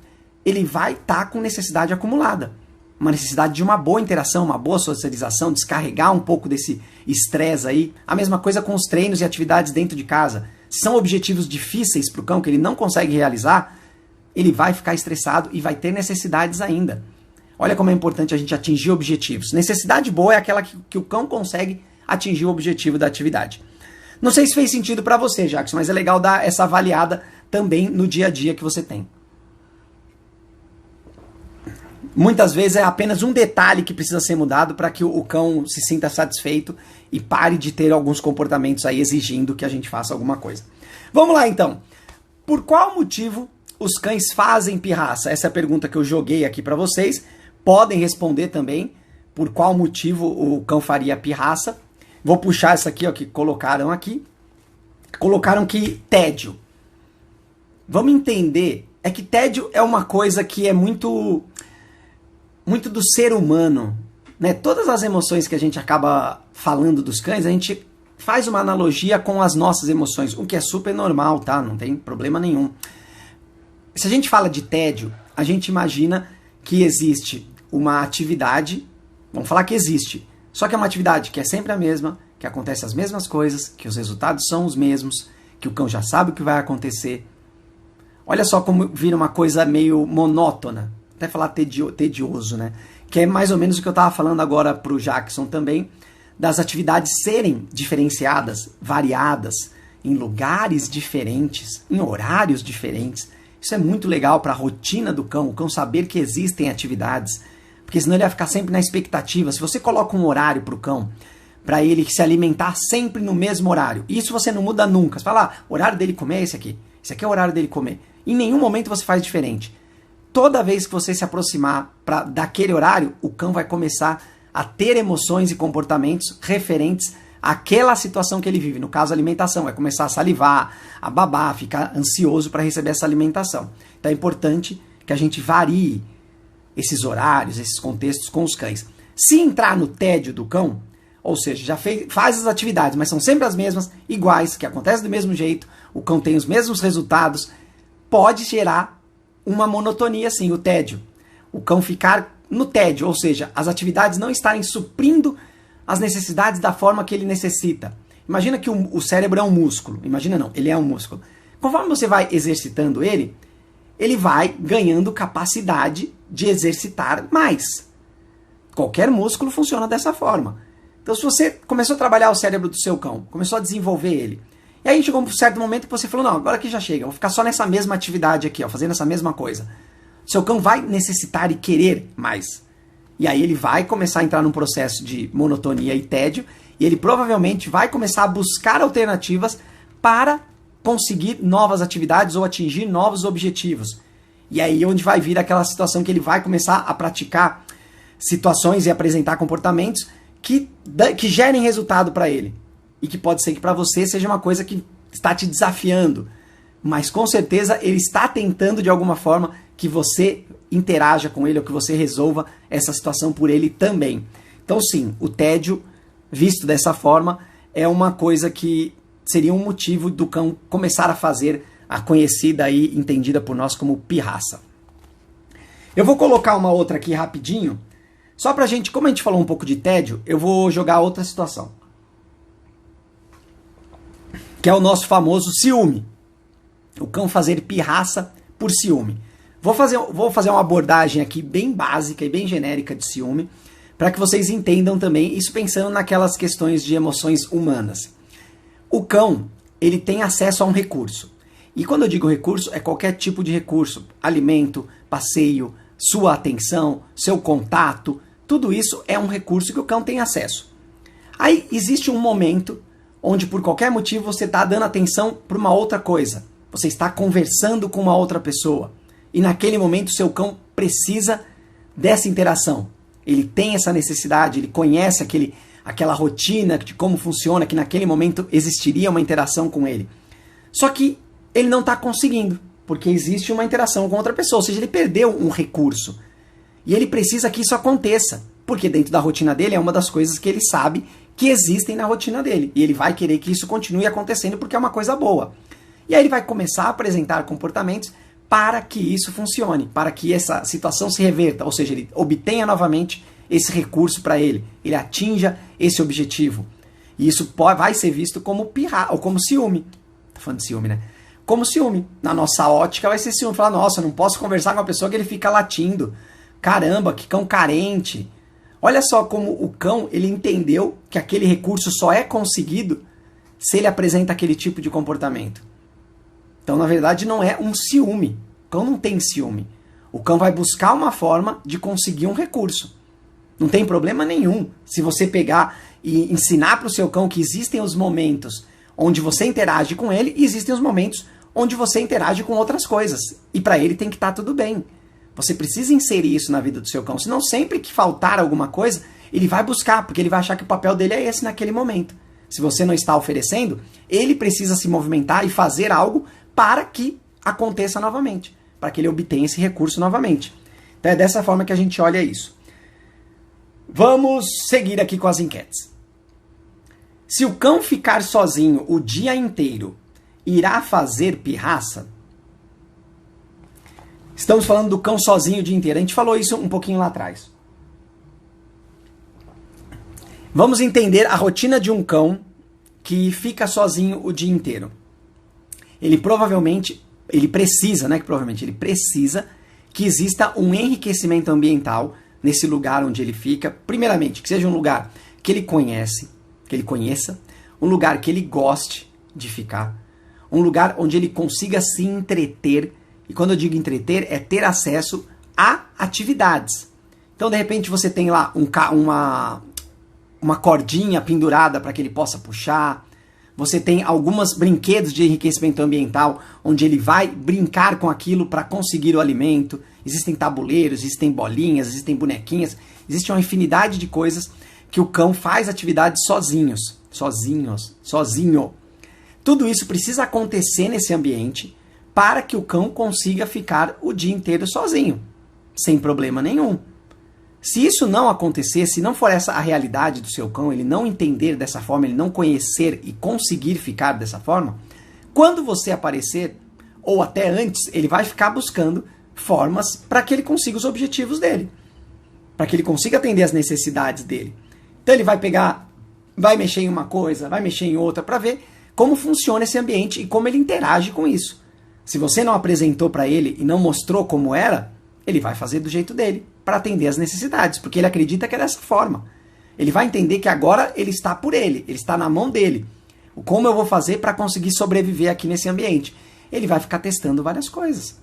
ele vai estar com necessidade acumulada. Uma necessidade de uma boa interação, uma boa socialização, descarregar um pouco desse estresse aí. A mesma coisa com os treinos e atividades dentro de casa. Se são objetivos difíceis para o cão que ele não consegue realizar, ele vai ficar estressado e vai ter necessidades ainda. Olha como é importante a gente atingir objetivos. Necessidade boa é aquela que o cão consegue atingir o objetivo da atividade. Não sei se fez sentido para você, Jackson, mas é legal dar essa avaliada também no dia a dia que você tem. Muitas vezes é apenas um detalhe que precisa ser mudado para que o cão se sinta satisfeito e pare de ter alguns comportamentos aí exigindo que a gente faça alguma coisa. Vamos lá então. Por qual motivo os cães fazem pirraça? Essa é a pergunta que eu joguei aqui para vocês. Podem responder também por qual motivo o cão faria pirraça. Vou puxar essa aqui, ó, que colocaram aqui. Colocaram que tédio. Vamos entender. É que tédio é uma coisa que é muito do ser humano, né? Todas as emoções que a gente acaba falando dos cães, a gente faz uma analogia com as nossas emoções, o que é super normal, tá? Não tem problema nenhum. Se a gente fala de tédio, a gente imagina que existe uma atividade, vamos falar que existe, só que é uma atividade que é sempre a mesma, que acontece as mesmas coisas, que os resultados são os mesmos, que o cão já sabe o que vai acontecer. Olha só como vira uma coisa meio monótona, até falar tedioso, né? Que é mais ou menos o que eu estava falando agora para o Jackson também, das atividades serem diferenciadas, variadas, em lugares diferentes, em horários diferentes. Isso é muito legal para a rotina do cão, o cão saber que existem atividades, porque senão ele vai ficar sempre na expectativa. Se você coloca um horário para o cão, para ele se alimentar sempre no mesmo horário, isso você não muda nunca. Você fala, o horário dele comer é esse aqui é o horário dele comer. Em nenhum momento você faz diferente. Toda vez que você se aproximar daquele horário, o cão vai começar a ter emoções e comportamentos referentes àquela situação que ele vive. No caso, a alimentação. Vai começar a salivar, a babar, ficar ansioso para receber essa alimentação. Então é importante que a gente varie esses horários, esses contextos com os cães. Se entrar no tédio do cão, ou seja, já faz as atividades, mas são sempre as mesmas, iguais, que acontecem do mesmo jeito, o cão tem os mesmos resultados, pode gerar uma monotonia, sim, o tédio. O cão ficar no tédio, ou seja, as atividades não estarem suprindo as necessidades da forma que ele necessita. Imagina que o cérebro é um músculo. Imagina não, ele é um músculo. Conforme você vai exercitando ele vai ganhando capacidade de exercitar mais. Qualquer músculo funciona dessa forma. Então, se você começou a trabalhar o cérebro do seu cão, começou a desenvolver ele, e aí chegou um certo momento que você falou, não, agora que já chega, eu vou ficar só nessa mesma atividade aqui, ó, fazendo essa mesma coisa. Seu cão vai necessitar e querer mais. E aí ele vai começar a entrar num processo de monotonia e tédio, e ele provavelmente vai começar a buscar alternativas para conseguir novas atividades ou atingir novos objetivos. E aí onde vai vir aquela situação que ele vai começar a praticar situações e apresentar comportamentos que gerem resultado para ele. E que pode ser que para você seja uma coisa que está te desafiando. Mas com certeza ele está tentando de alguma forma que você interaja com ele ou que você resolva essa situação por ele também. Então sim, o tédio, visto dessa forma, é uma coisa que seria um motivo do cão começar a fazer a conhecida e entendida por nós como pirraça. Eu vou colocar uma outra aqui rapidinho, só pra gente, como a gente falou um pouco de tédio, eu vou jogar outra situação. Que é o nosso famoso ciúme. O cão fazer pirraça por ciúme. Vou fazer uma abordagem aqui bem básica e bem genérica de ciúme, para que vocês entendam também, isso pensando naquelas questões de emoções humanas. O cão, ele tem acesso a um recurso. E quando eu digo recurso, é qualquer tipo de recurso. Alimento, passeio, sua atenção, seu contato, tudo isso é um recurso que o cão tem acesso. Aí existe um momento onde por qualquer motivo você está dando atenção para uma outra coisa. Você está conversando com uma outra pessoa. E naquele momento seu cão precisa dessa interação. Ele tem essa necessidade, ele conhece aquela rotina de como funciona, que naquele momento existiria uma interação com ele. Só que ele não está conseguindo, porque existe uma interação com outra pessoa, ou seja, ele perdeu um recurso. E ele precisa que isso aconteça, porque dentro da rotina dele é uma das coisas que ele sabe que existem na rotina dele. E ele vai querer que isso continue acontecendo porque é uma coisa boa. E aí ele vai começar a apresentar comportamentos para que isso funcione, para que essa situação se reverta, ou seja, ele obtenha novamente esse recurso para ele atinja esse objetivo. E isso vai ser visto como pirra, ou como ciúme. Tô falando de ciúme, né? Como ciúme. Na nossa ótica vai ser ciúme. Falar, nossa, eu não posso conversar com uma pessoa que ele fica latindo. Caramba, que cão carente. Olha só como o cão, ele entendeu que aquele recurso só é conseguido se ele apresenta aquele tipo de comportamento. Então, na verdade, não é um ciúme. O cão não tem ciúme. O cão vai buscar uma forma de conseguir um recurso. Não tem problema nenhum se você pegar e ensinar para o seu cão que existem os momentos onde você interage com ele e existem os momentos onde você interage com outras coisas. E para ele tem que estar tudo bem. Você precisa inserir isso na vida do seu cão. Senão, sempre que faltar alguma coisa, ele vai buscar, porque ele vai achar que o papel dele é esse naquele momento. Se você não está oferecendo, ele precisa se movimentar e fazer algo para que aconteça novamente, para que ele obtenha esse recurso novamente. Então é dessa forma que a gente olha isso. Vamos seguir aqui com as enquetes. Se o cão ficar sozinho o dia inteiro, irá fazer pirraça? Estamos falando do cão sozinho o dia inteiro. A gente falou isso um pouquinho lá atrás. Vamos entender a rotina de um cão que fica sozinho o dia inteiro. Ele precisa que exista um enriquecimento ambiental nesse lugar onde ele fica. Primeiramente, que seja um lugar que ele conheça, um lugar que ele goste de ficar, um lugar onde ele consiga se entreter. E quando eu digo entreter, é ter acesso a atividades. Então, de repente, você tem lá uma cordinha pendurada para que ele possa puxar. Você tem alguns brinquedos de enriquecimento ambiental, onde ele vai brincar com aquilo para conseguir o alimento. Existem tabuleiros, existem bolinhas, existem bonequinhas. Existe uma infinidade de coisas que o cão faz atividades sozinho. Tudo isso precisa acontecer nesse ambiente para que o cão consiga ficar o dia inteiro sozinho, sem problema nenhum. Se isso não acontecer, se não for essa a realidade do seu cão, ele não entender dessa forma, ele não conhecer e conseguir ficar dessa forma, quando você aparecer, ou até antes, ele vai ficar buscando formas para que ele consiga os objetivos dele, para que ele consiga atender as necessidades dele. Então ele vai mexer em uma coisa, vai mexer em outra, para ver como funciona esse ambiente e como ele interage com isso. Se você não apresentou para ele e não mostrou como era, ele vai fazer do jeito dele, para atender as necessidades, porque ele acredita que é dessa forma. Ele vai entender que agora ele está por ele está na mão dele. Como eu vou fazer para conseguir sobreviver aqui nesse ambiente? Ele vai ficar testando várias coisas.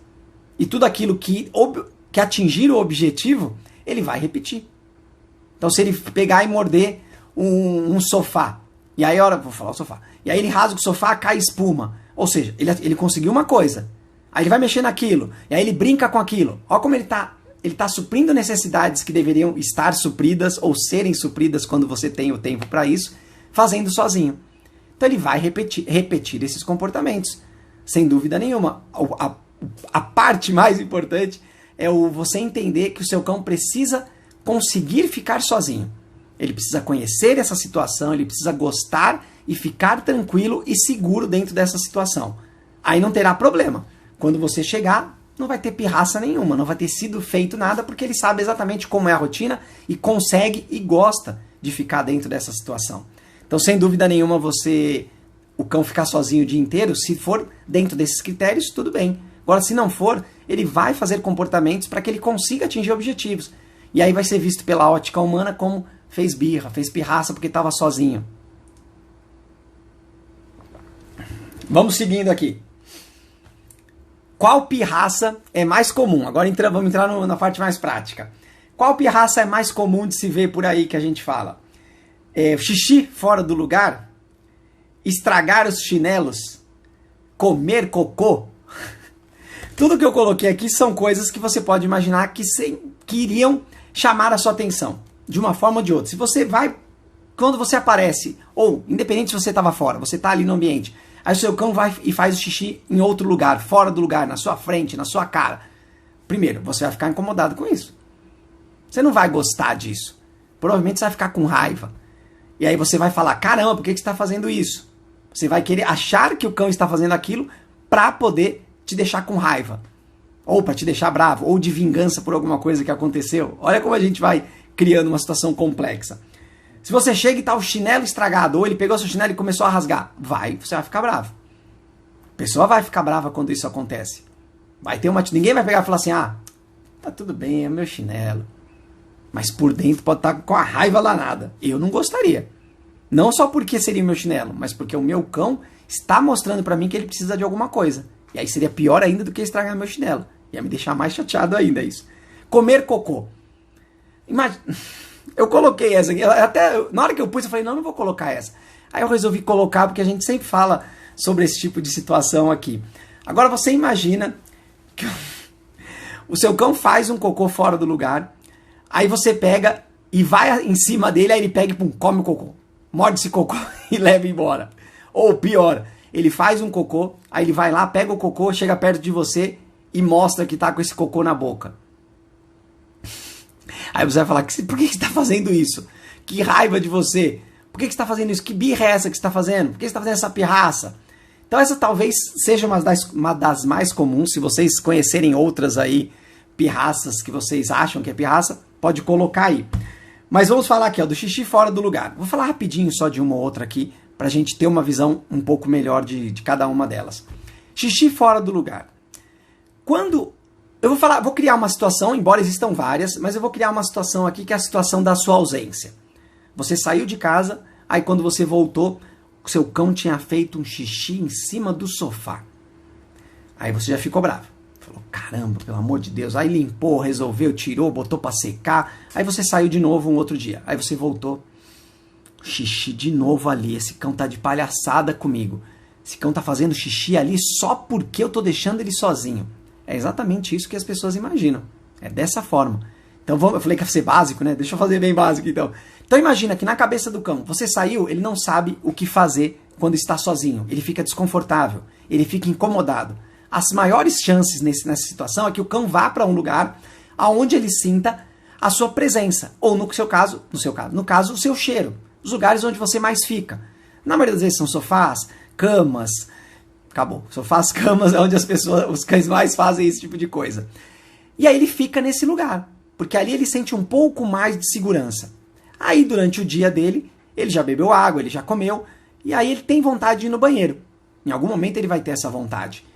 E tudo aquilo que atingir o objetivo, ele vai repetir. Então, se ele pegar e morder um sofá, e aí, vou falar o sofá, e aí ele rasga o sofá, cai espuma. Ou seja, ele conseguiu uma coisa. Aí ele vai mexer naquilo, e aí ele brinca com aquilo. Olha como ele está suprindo necessidades que deveriam estar supridas ou serem supridas quando você tem o tempo para isso, fazendo sozinho. Então ele vai repetir esses comportamentos, sem dúvida nenhuma. A parte mais importante é você entender que o seu cão precisa conseguir ficar sozinho. Ele precisa conhecer essa situação, ele precisa gostar e ficar tranquilo e seguro dentro dessa situação. Aí não terá problema. Quando você chegar, não vai ter pirraça nenhuma, não vai ter sido feito nada, porque ele sabe exatamente como é a rotina e consegue e gosta de ficar dentro dessa situação. Então, sem dúvida nenhuma, o cão ficar sozinho o dia inteiro, se for dentro desses critérios, tudo bem. Agora, se não for, ele vai fazer comportamentos para que ele consiga atingir objetivos. E aí vai ser visto pela ótica humana como fez birra, fez pirraça porque estava sozinho. Vamos seguindo aqui. Qual pirraça é mais comum? Agora vamos entrar na parte mais prática. Qual pirraça é mais comum de se ver por aí que a gente fala? Xixi fora do lugar? Estragar os chinelos? Comer cocô? Tudo que eu coloquei aqui são coisas que você pode imaginar que iriam chamar a sua atenção, de uma forma ou de outra. Se você vai, quando você aparece, ou independente se você estava fora, você está ali no ambiente, aí o seu cão vai e faz o xixi em outro lugar, fora do lugar, na sua frente, na sua cara. Primeiro, você vai ficar incomodado com isso. Você não vai gostar disso. Provavelmente você vai ficar com raiva. E aí você vai falar, caramba, por que você está fazendo isso? Você vai querer achar que o cão está fazendo aquilo para poder te deixar com raiva. Ou para te deixar bravo, ou de vingança por alguma coisa que aconteceu. Olha como a gente vai criando uma situação complexa. Se você chega e tá o chinelo estragado, ou ele pegou seu chinelo e começou a rasgar, você vai ficar bravo. A pessoa vai ficar brava quando isso acontece. Ninguém vai pegar e falar assim, tá tudo bem, é meu chinelo. Mas por dentro pode estar com a raiva danada. Eu não gostaria. Não só porque seria meu chinelo, mas porque o meu cão está mostrando para mim que ele precisa de alguma coisa. E aí seria pior ainda do que estragar meu chinelo. Ia me deixar mais chateado ainda isso. Comer cocô. Imagina... Eu coloquei essa aqui, na hora que eu pus, eu falei, não vou colocar essa. Aí eu resolvi colocar, porque a gente sempre fala sobre esse tipo de situação aqui. Agora você imagina que o seu cão faz um cocô fora do lugar, aí você pega e vai em cima dele, aí ele pega e come o cocô. Morde esse cocô e leva embora. Ou pior, ele faz um cocô, aí ele vai lá, pega o cocô, chega perto de você e mostra que tá com esse cocô na boca. Aí você vai falar, por que você está fazendo isso? Que raiva de você. Por que você está fazendo isso? Que birra é essa que você está fazendo? Por que você está fazendo essa pirraça? Então essa talvez seja uma das mais comuns. Se vocês conhecerem outras aí, pirraças que vocês acham que é pirraça, pode colocar aí. Mas vamos falar aqui, do xixi fora do lugar. Vou falar rapidinho só de uma ou outra aqui, para a gente ter uma visão um pouco melhor de cada uma delas. Xixi fora do lugar. Vou criar uma situação, embora existam várias, mas eu vou criar uma situação aqui que é a situação da sua ausência. Você saiu de casa, aí quando você voltou, o seu cão tinha feito um xixi em cima do sofá. Aí você já ficou bravo. Falou, caramba, pelo amor de Deus. Aí limpou, resolveu, tirou, botou pra secar. Aí você saiu de novo um outro dia. Aí você voltou, xixi de novo ali. Esse cão tá de palhaçada comigo. Esse cão tá fazendo xixi ali só porque eu tô deixando ele sozinho. É exatamente isso que as pessoas imaginam. É dessa forma. Então, eu falei que ia ser básico, né? Deixa eu fazer bem básico, então. Então, imagina que na cabeça do cão, você saiu, ele não sabe o que fazer quando está sozinho. Ele fica desconfortável. Ele fica incomodado. As maiores chances nessa situação é que o cão vá para um lugar onde ele sinta a sua presença. Ou, no caso, o seu cheiro. Os lugares onde você mais fica. Na maioria das vezes são sofás, camas... Acabou. Sofás, camas é onde os cães mais fazem esse tipo de coisa. E aí ele fica nesse lugar. Porque ali ele sente um pouco mais de segurança. Aí durante o dia dele, ele já bebeu água, ele já comeu. E aí ele tem vontade de ir no banheiro. Em algum momento ele vai ter essa vontade.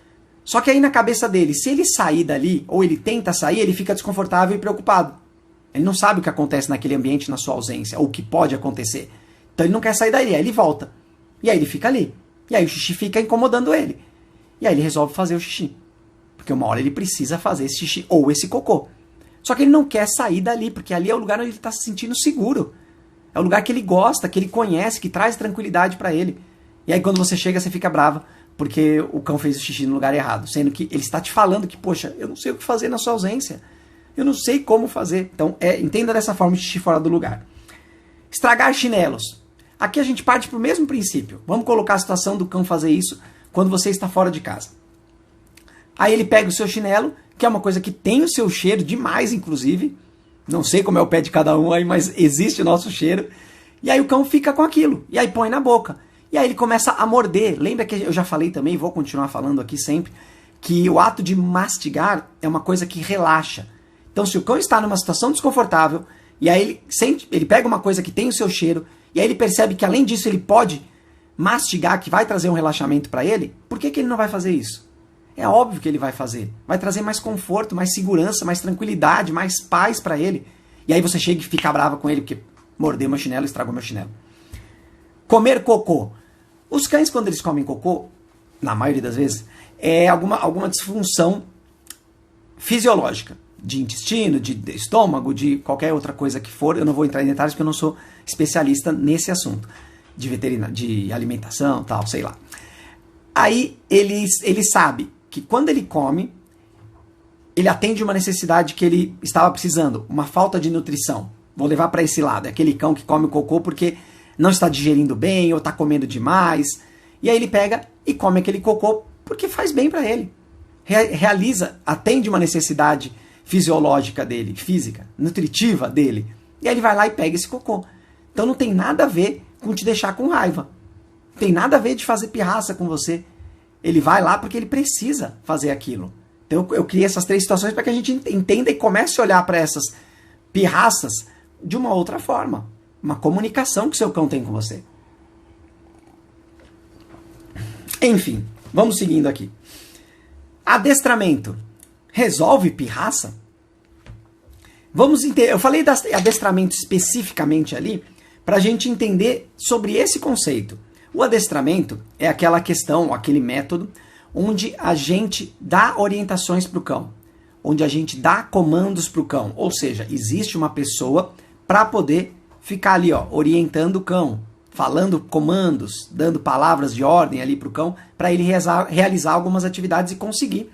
Só que aí na cabeça dele, se ele sair dali, ou ele tenta sair, ele fica desconfortável e preocupado. Ele não sabe o que acontece naquele ambiente na sua ausência, ou o que pode acontecer. Então ele não quer sair dali, aí ele volta. E aí ele fica ali. E aí o xixi fica incomodando ele. E aí ele resolve fazer o xixi. Porque uma hora ele precisa fazer esse xixi ou esse cocô. Só que ele não quer sair dali, porque ali é o lugar onde ele está se sentindo seguro. É o lugar que ele gosta, que ele conhece, que traz tranquilidade para ele. E aí quando você chega, você fica brava, porque o cão fez o xixi no lugar errado. Sendo que ele está te falando que, poxa, eu não sei o que fazer na sua ausência. Eu não sei como fazer. Então, entenda dessa forma o xixi fora do lugar. Estragar chinelos. Aqui a gente parte para o mesmo princípio. Vamos colocar a situação do cão fazer isso quando você está fora de casa. Aí ele pega o seu chinelo, que é uma coisa que tem o seu cheiro demais, inclusive. Não sei como é o pé de cada um aí, mas existe o nosso cheiro. E aí o cão fica com aquilo. E aí põe na boca. E aí ele começa a morder. Lembra que eu já falei também, vou continuar falando aqui sempre, que o ato de mastigar é uma coisa que relaxa. Então, se o cão está numa situação desconfortável, e aí ele pega uma coisa que tem o seu cheiro, e aí ele percebe que além disso ele pode mastigar, que vai trazer um relaxamento para ele, por que ele não vai fazer isso? É óbvio que ele vai fazer. Vai trazer mais conforto, mais segurança, mais tranquilidade, mais paz para ele. E aí você chega e fica brava com ele, porque mordeu meu chinelo, estragou meu chinelo. Comer cocô. Os cães, quando eles comem cocô, na maioria das vezes, é alguma disfunção fisiológica, de intestino, de estômago, de qualquer outra coisa que for. Eu não vou entrar em detalhes porque eu não sou especialista nesse assunto, de alimentação, tal, sei lá. Aí ele sabe que quando ele come, ele atende uma necessidade que ele estava precisando, uma falta de nutrição. Vou levar para esse lado, é aquele cão que come cocô porque não está digerindo bem ou está comendo demais. E aí ele pega e come aquele cocô porque faz bem para ele. Atende uma necessidade fisiológica dele, física, nutritiva dele. E aí ele vai lá e pega esse cocô. Então não tem nada a ver com te deixar com raiva. Não tem nada a ver de fazer pirraça com você. Ele vai lá porque ele precisa fazer aquilo. Então eu criei essas 3 situações para que a gente entenda e comece a olhar para essas pirraças de uma outra forma. Uma comunicação que seu cão tem com você. Enfim, vamos seguindo aqui. Adestramento. Resolve pirraça? Vamos entender. Eu falei de adestramento especificamente ali para a gente entender sobre esse conceito. O adestramento é aquela questão, aquele método, onde a gente dá orientações para o cão, onde a gente dá comandos para o cão. Ou seja, existe uma pessoa para poder ficar ali, orientando o cão, falando comandos, dando palavras de ordem ali para o cão, para ele realizar algumas atividades e conseguir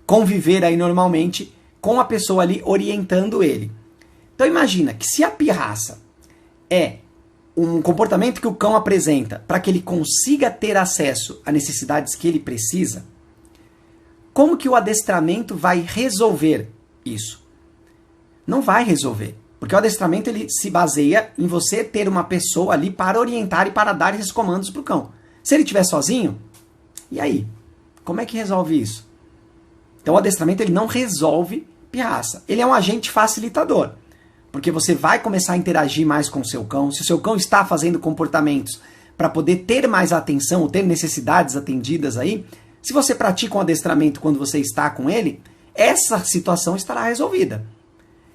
conviver aí normalmente com a pessoa ali orientando ele. Então imagina que se a pirraça é um comportamento que o cão apresenta para que ele consiga ter acesso a necessidades que ele precisa, como que o adestramento vai resolver isso? Não vai resolver, porque o adestramento ele se baseia em você ter uma pessoa ali para orientar e para dar esses comandos para o cão. Se ele estiver sozinho, e aí? Como é que resolve isso? Então o adestramento ele não resolve pirraça, ele é um agente facilitador. Porque você vai começar a interagir mais com o seu cão. Se o seu cão está fazendo comportamentos para poder ter mais atenção ou ter necessidades atendidas aí, se você pratica um adestramento quando você está com ele, essa situação estará resolvida.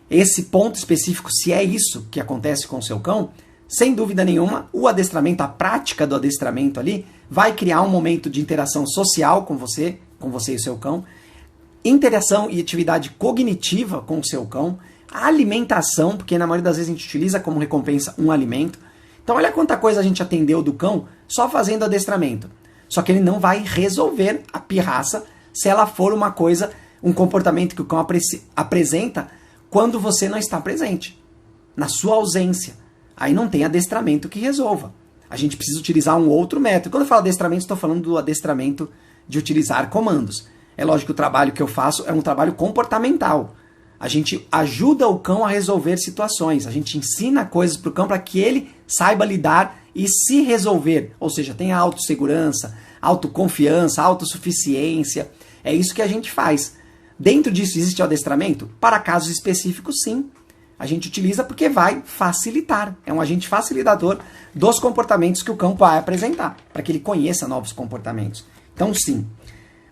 Esse ponto específico, se é isso que acontece com o seu cão, sem dúvida nenhuma, o adestramento, a prática do adestramento ali, vai criar um momento de interação social com você e o seu cão, interação e atividade cognitiva com o seu cão, a alimentação, porque na maioria das vezes a gente utiliza como recompensa um alimento. Então olha quanta coisa a gente atendeu do cão só fazendo adestramento. Só que ele não vai resolver a pirraça se ela for uma coisa, um comportamento que o cão apresenta quando você não está presente, na sua ausência. Aí não tem adestramento que resolva. A gente precisa utilizar um outro método. Quando eu falo adestramento, estou falando do adestramento de utilizar comandos. É lógico que o trabalho que eu faço é um trabalho comportamental. A gente ajuda o cão a resolver situações. A gente ensina coisas para o cão para que ele saiba lidar e se resolver. Ou seja, tenha autossegurança, autoconfiança, autossuficiência. É isso que a gente faz. Dentro disso existe o adestramento? Para casos específicos, sim. A gente utiliza porque vai facilitar. É um agente facilitador dos comportamentos que o cão vai apresentar, para que ele conheça novos comportamentos. Então, sim.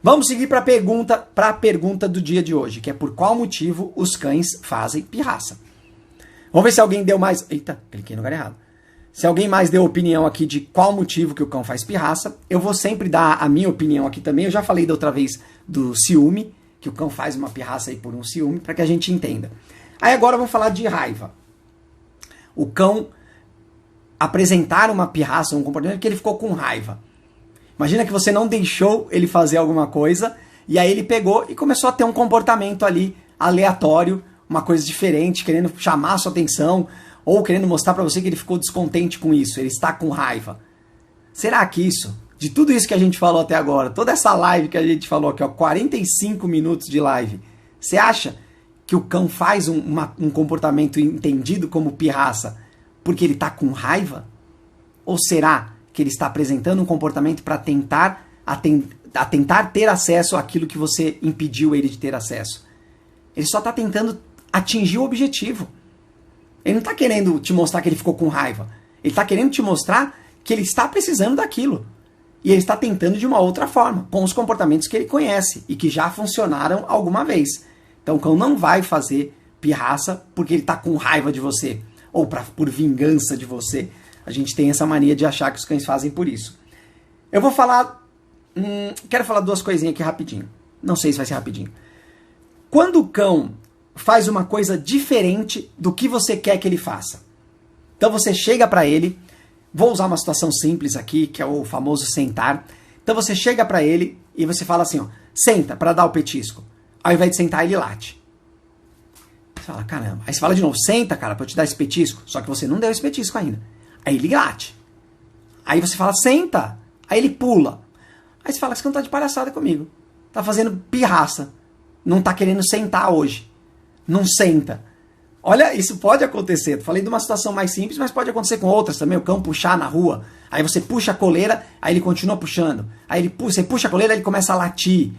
Vamos seguir para a pergunta do dia de hoje, que é por qual motivo os cães fazem pirraça. Vamos ver se alguém deu mais... Eita, cliquei no lugar errado. Se alguém mais deu opinião aqui de qual motivo que o cão faz pirraça, eu vou sempre dar a minha opinião aqui também. Eu já falei da outra vez do ciúme, que o cão faz uma pirraça aí por um ciúme, para que a gente entenda. Aí agora vamos falar de raiva. O cão apresentar uma pirraça, um comportamento que ele ficou com raiva. Imagina que você não deixou ele fazer alguma coisa, e aí ele pegou e começou a ter um comportamento ali aleatório, uma coisa diferente, querendo chamar a sua atenção, ou querendo mostrar para você que ele ficou descontente com isso, ele está com raiva. Será que isso, de tudo isso que a gente falou até agora, toda essa live que a gente falou aqui, 45 minutos de live, você acha que o cão faz um comportamento entendido como pirraça porque ele está com raiva? Ou será que ele está apresentando um comportamento para tentar a tentar ter acesso àquilo que você impediu ele de ter acesso. Ele só está tentando atingir o objetivo. Ele não está querendo te mostrar que ele ficou com raiva. Ele está querendo te mostrar que ele está precisando daquilo. E ele está tentando de uma outra forma, com os comportamentos que ele conhece e que já funcionaram alguma vez. Então o cão não vai fazer pirraça porque ele está com raiva de você ou por vingança de você. A gente tem essa mania de achar que os cães fazem por isso. Eu vou falar... quero falar duas coisinhas aqui rapidinho. Não sei se vai ser rapidinho. Quando o cão faz uma coisa diferente do que você quer que ele faça. Então você chega para ele, vou usar uma situação simples aqui, que é o famoso sentar. Então você chega para ele e você fala assim, ó, senta para dar o petisco. Ao invés de sentar, ele late. Você fala, caramba. Aí você fala de novo, senta, cara, para eu te dar esse petisco. Só que você não deu esse petisco ainda. Aí ele late. Aí você fala, senta. Aí ele pula. Aí você fala, esse cão tá de palhaçada comigo. Tá fazendo pirraça. Não tá querendo sentar hoje. Não senta. Olha, isso pode acontecer. Falei de uma situação mais simples, mas pode acontecer com outras também. O cão puxar na rua. Aí você puxa a coleira, aí ele continua puxando. Aí você puxa a coleira, ele começa a latir.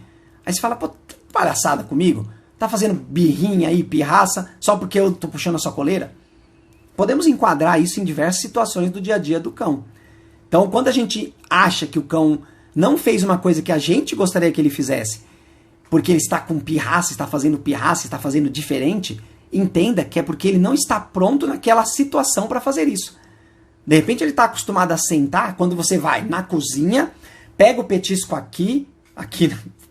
Aí você fala, pô, tá palhaçada comigo? Tá fazendo birrinha aí, pirraça, só porque eu tô puxando a sua coleira? Podemos enquadrar isso em diversas situações do dia a dia do cão. Então, quando a gente acha que o cão não fez uma coisa que a gente gostaria que ele fizesse, porque ele está com pirraça, está fazendo diferente, entenda que é porque ele não está pronto naquela situação para fazer isso. De repente ele está acostumado a sentar quando você vai na cozinha, pega o petisco aqui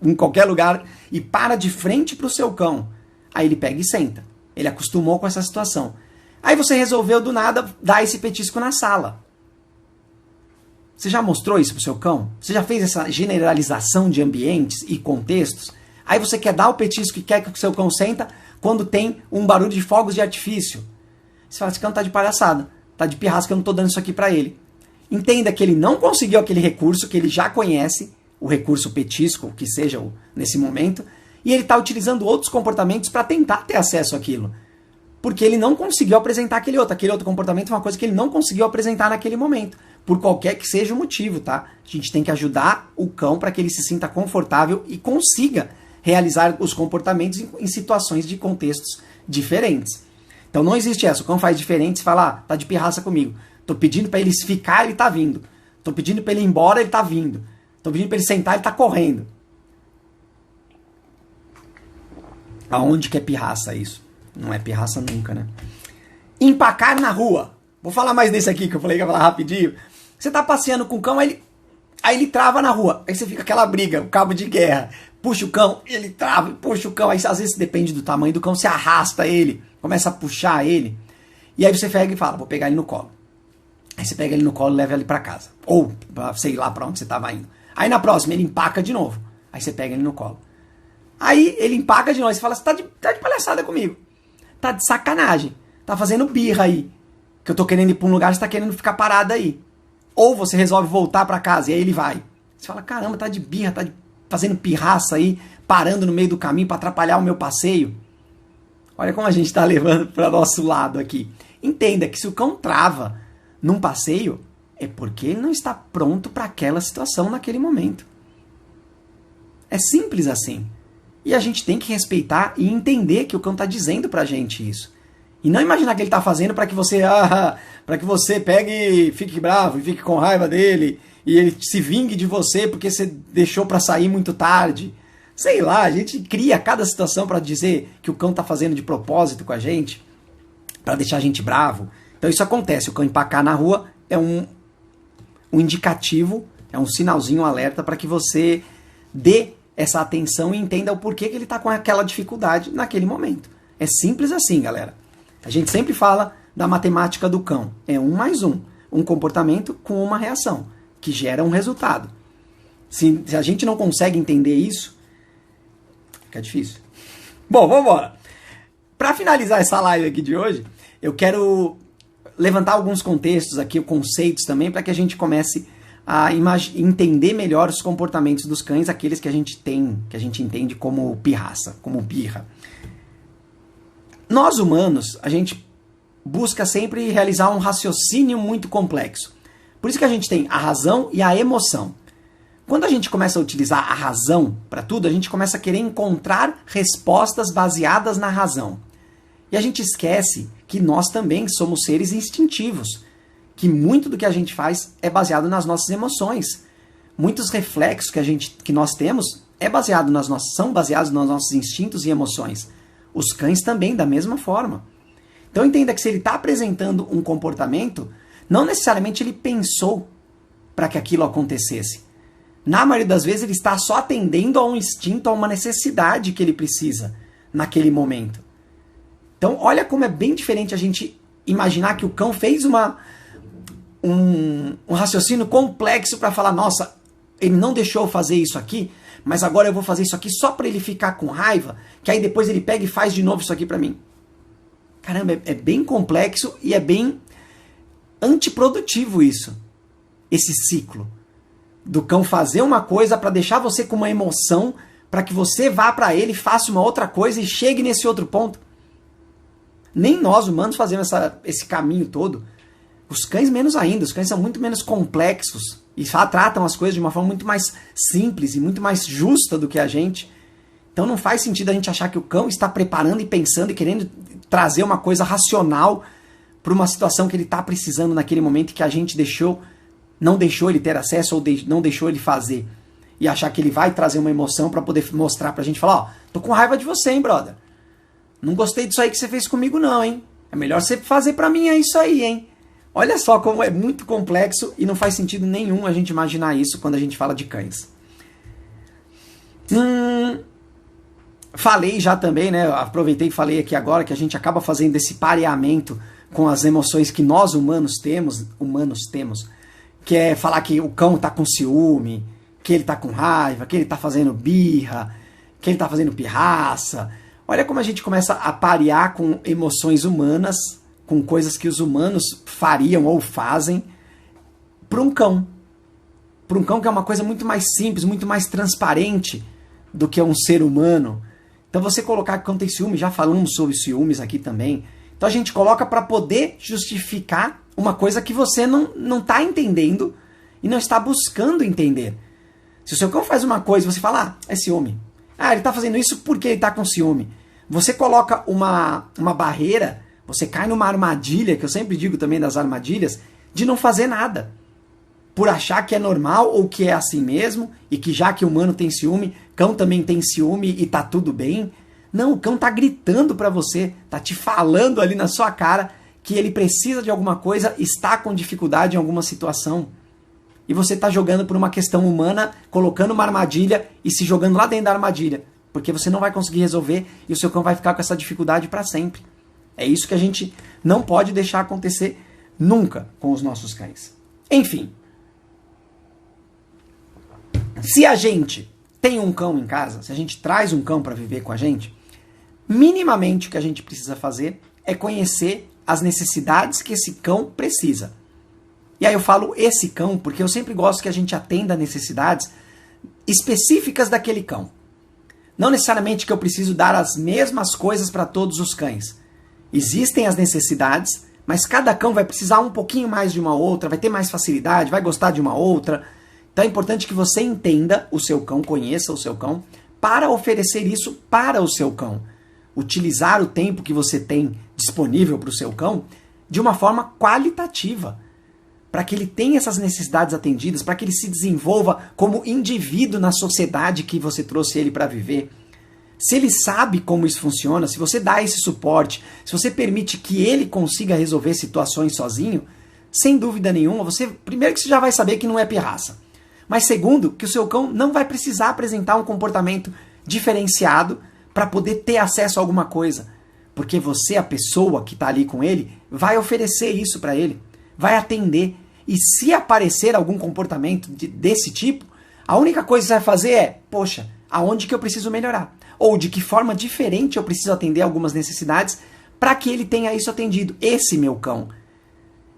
em qualquer lugar e para de frente para o seu cão. Aí ele pega e senta. Ele acostumou com essa situação. Aí você resolveu do nada dar esse petisco na sala. Você já mostrou isso para o seu cão? Você já fez essa generalização de ambientes e contextos? Aí você quer dar o petisco e quer que o seu cão senta quando tem um barulho de fogos de artifício. Você fala, esse cão tá de palhaçada, tá de pirraça que eu não tô dando isso aqui para ele. Entenda que ele não conseguiu aquele recurso que ele já conhece, o recurso petisco, que seja nesse momento, e ele está utilizando outros comportamentos para tentar ter acesso àquilo. Porque ele não conseguiu apresentar aquele outro comportamento, é uma coisa que ele não conseguiu apresentar naquele momento, por qualquer que seja o motivo, tá? A gente tem que ajudar o cão para que ele se sinta confortável e consiga realizar os comportamentos em situações de contextos diferentes. Então não existe essa, o cão faz diferente, você fala, tá de pirraça comigo. Tô pedindo para ele ficar, ele tá vindo. Tô pedindo para ele ir embora, ele tá vindo. Tô pedindo para ele sentar, ele tá correndo. Aonde que é pirraça isso? Não é pirraça nunca, né? Empacar na rua. Vou falar mais desse aqui, que eu falei que ia falar rapidinho. Você tá passeando com o cão, aí ele trava na rua. Aí você fica aquela briga, o cabo de guerra. Puxa o cão, ele trava, puxa o cão. Aí às vezes depende do tamanho do cão, você arrasta ele, começa a puxar ele. E aí você pega e fala, vou pegar ele no colo. Aí você pega ele no colo e leva ele pra casa. Ou, sei lá pra onde você tava indo. Aí na próxima ele empaca de novo. Aí você pega ele no colo. Aí ele empaca de novo. Aí você fala, você tá de palhaçada comigo. Tá de sacanagem. Tá fazendo birra aí. Que eu tô querendo ir pra um lugar, você tá querendo ficar parado aí. Ou você resolve voltar pra casa e aí ele vai. Você fala, caramba, tá de birra, tá fazendo pirraça aí, parando no meio do caminho pra atrapalhar o meu passeio. Olha como a gente tá levando para nosso lado aqui. Entenda que se o cão trava num passeio, é porque ele não está pronto para aquela situação naquele momento. É simples assim. E a gente tem que respeitar e entender que o cão está dizendo pra gente isso. E não imaginar que ele está fazendo para que você pegue e fique bravo e fique com raiva dele e ele se vingue de você porque você deixou para sair muito tarde. Sei lá, a gente cria cada situação para dizer que o cão está fazendo de propósito com a gente, para deixar a gente bravo. Então isso acontece, o cão empacar na rua é um indicativo, é um sinalzinho, um alerta para que você dê essa atenção e entenda o porquê que ele está com aquela dificuldade naquele momento. É simples assim, galera. A gente sempre fala da matemática do cão. É 1 mais 1. Um comportamento com uma reação, que gera um resultado. Se a gente não consegue entender isso, fica difícil. Bom, vamos embora. Para finalizar essa live aqui de hoje, eu quero levantar alguns contextos aqui, conceitos também, para que a gente comece a entender melhor os comportamentos dos cães, aqueles que a gente entende como pirraça, como birra. Nós humanos, a gente busca sempre realizar um raciocínio muito complexo. Por isso que a gente tem a razão e a emoção. Quando a gente começa a utilizar a razão para tudo, a gente começa a querer encontrar respostas baseadas na razão. E a gente esquece que nós também somos seres instintivos, que muito do que a gente faz é baseado nas nossas emoções. Muitos reflexos que nós temos são baseados nos nossos instintos e emoções. Os cães também, da mesma forma. Então entenda que se ele está apresentando um comportamento, não necessariamente ele pensou para que aquilo acontecesse. Na maioria das vezes ele está só atendendo a um instinto, a uma necessidade que ele precisa naquele momento. Então olha como é bem diferente a gente imaginar que o cão fez um raciocínio complexo para falar, nossa, ele não deixou eu fazer isso aqui, mas agora eu vou fazer isso aqui só para ele ficar com raiva, que aí depois ele pega e faz de novo isso aqui para mim. Caramba, é bem complexo e é bem antiprodutivo isso, esse ciclo do cão fazer uma coisa para deixar você com uma emoção, para que você vá para ele, faça uma outra coisa e chegue nesse outro ponto. Nem nós humanos fazemos esse caminho todo. Os cães menos ainda, os cães são muito menos complexos e tratam as coisas de uma forma muito mais simples e muito mais justa do que a gente. Então não faz sentido a gente achar que o cão está preparando e pensando e querendo trazer uma coisa racional para uma situação que ele está precisando naquele momento que a gente não deixou ele ter acesso ou não deixou ele fazer. E achar que ele vai trazer uma emoção para poder mostrar pra gente, falar, ó, tô com raiva de você, hein, brother. Não gostei disso aí que você fez comigo não, hein. É melhor você fazer pra mim isso aí, hein. Olha só como é muito complexo e não faz sentido nenhum a gente imaginar isso quando a gente fala de cães. Falei já também, né? Aproveitei e falei aqui agora que a gente acaba fazendo esse pareamento com as emoções que nós humanos temos, que é falar que o cão tá com ciúme, que ele tá com raiva, que ele tá fazendo birra, que ele tá fazendo pirraça. Olha como a gente começa a parear com emoções humanas, com coisas que os humanos fariam ou fazem para um cão. Para um cão que é uma coisa muito mais simples, muito mais transparente do que um ser humano. Então você colocar que o cão tem ciúme, já falamos sobre ciúmes aqui também. Então a gente coloca para poder justificar uma coisa que você não está entendendo e não está buscando entender. Se o seu cão faz uma coisa e você fala, é ciúme. Ele está fazendo isso porque ele está com ciúme. Você coloca uma barreira, você cai numa armadilha, que eu sempre digo também das armadilhas, de não fazer nada. Por achar que é normal ou que é assim mesmo, e que já que o humano tem ciúme, cão também tem ciúme e tá tudo bem. Não, o cão tá gritando pra você, tá te falando ali na sua cara que ele precisa de alguma coisa, está com dificuldade em alguma situação. E você tá jogando por uma questão humana, colocando uma armadilha e se jogando lá dentro da armadilha. Porque você não vai conseguir resolver e o seu cão vai ficar com essa dificuldade para sempre. É isso que a gente não pode deixar acontecer nunca com os nossos cães. Enfim. Se a gente tem um cão em casa, se a gente traz um cão para viver com a gente, minimamente o que a gente precisa fazer é conhecer as necessidades que esse cão precisa. E aí eu falo esse cão porque eu sempre gosto que a gente atenda a necessidades específicas daquele cão. Não necessariamente que eu preciso dar as mesmas coisas para todos os cães. Existem as necessidades, mas cada cão vai precisar um pouquinho mais de uma outra, vai ter mais facilidade, vai gostar de uma outra. Então é importante que você entenda o seu cão, conheça o seu cão, para oferecer isso para o seu cão. Utilizar o tempo que você tem disponível para o seu cão de uma forma qualitativa, para que ele tenha essas necessidades atendidas, para que ele se desenvolva como indivíduo na sociedade que você trouxe ele para viver. Se ele sabe como isso funciona, se você dá esse suporte, se você permite que ele consiga resolver situações sozinho, sem dúvida nenhuma, primeiro que você já vai saber que não é pirraça. Mas segundo, que o seu cão não vai precisar apresentar um comportamento diferenciado para poder ter acesso a alguma coisa. Porque você, a pessoa que está ali com ele, vai oferecer isso para ele, vai atender. E se aparecer algum comportamento desse tipo, a única coisa que você vai fazer é, poxa, aonde que eu preciso melhorar? Ou de que forma diferente eu preciso atender algumas necessidades para que ele tenha isso atendido, esse meu cão.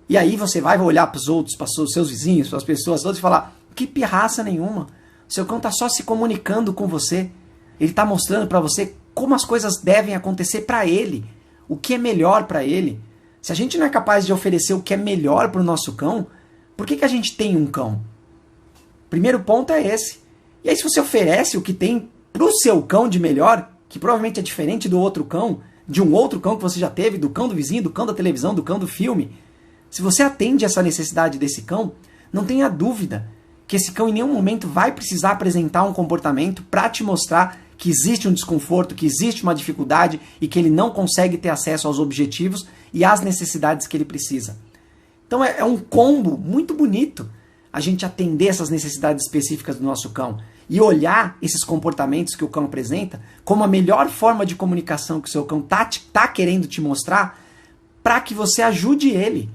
E aí você vai olhar para os outros, para os seus vizinhos, para as pessoas todas e falar, que pirraça nenhuma. O seu cão está só se comunicando com você. Ele está mostrando para você como as coisas devem acontecer para ele, o que é melhor para ele. Se a gente não é capaz de oferecer o que é melhor para o nosso cão, por que a gente tem um cão? Primeiro ponto é esse. E aí se você oferece o que tem pro seu cão de melhor, que provavelmente é diferente do outro cão, de um outro cão que você já teve, do cão do vizinho, do cão da televisão, do cão do filme, se você atende essa necessidade desse cão, não tenha dúvida que esse cão em nenhum momento vai precisar apresentar um comportamento para te mostrar que existe um desconforto, que existe uma dificuldade e que ele não consegue ter acesso aos objetivos e às necessidades que ele precisa. Então é um combo muito bonito a gente atender essas necessidades específicas do nosso cão e olhar esses comportamentos que o cão apresenta como a melhor forma de comunicação que o seu cão tá querendo te mostrar para que você ajude ele.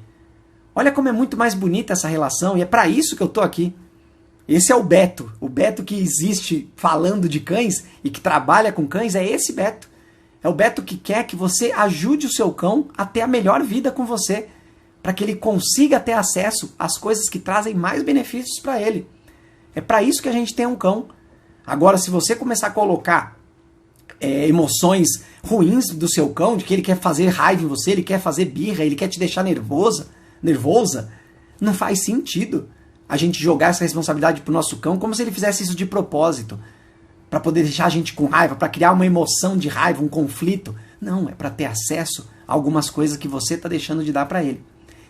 Olha como é muito mais bonita essa relação e é para isso que eu tô aqui. Esse é o Beto que existe falando de cães e que trabalha com cães é esse Beto. É o Beto que quer que você ajude o seu cão a ter a melhor vida com você, para que ele consiga ter acesso às coisas que trazem mais benefícios para ele. É para isso que a gente tem um cão. Agora, se você começar a colocar emoções ruins do seu cão, de que ele quer fazer raiva em você, ele quer fazer birra, ele quer te deixar nervosa, não faz sentido a gente jogar essa responsabilidade pro nosso cão como se ele fizesse isso de propósito, para poder deixar a gente com raiva, para criar uma emoção de raiva, um conflito. Não, é para ter acesso a algumas coisas que você está deixando de dar para ele.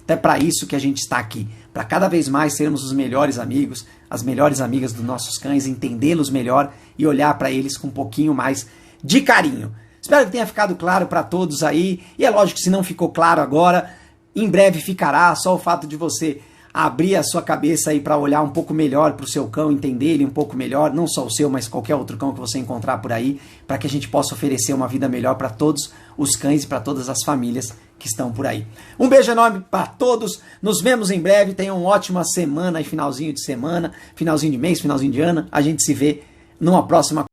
Então é para isso que a gente está aqui, para cada vez mais sermos os melhores amigos, as melhores amigas dos nossos cães, entendê-los melhor e olhar para eles com um pouquinho mais de carinho. Espero que tenha ficado claro para todos aí, e é lógico que se não ficou claro agora, em breve ficará. Só o fato de você abrir a sua cabeça aí para olhar um pouco melhor para o seu cão, entender ele um pouco melhor, não só o seu, mas qualquer outro cão que você encontrar por aí, para que a gente possa oferecer uma vida melhor para todos os cães e para todas as famílias que estão por aí. Um beijo enorme para todos, nos vemos em breve, tenham uma ótima semana e finalzinho de semana, finalzinho de mês, finalzinho de ano, a gente se vê numa próxima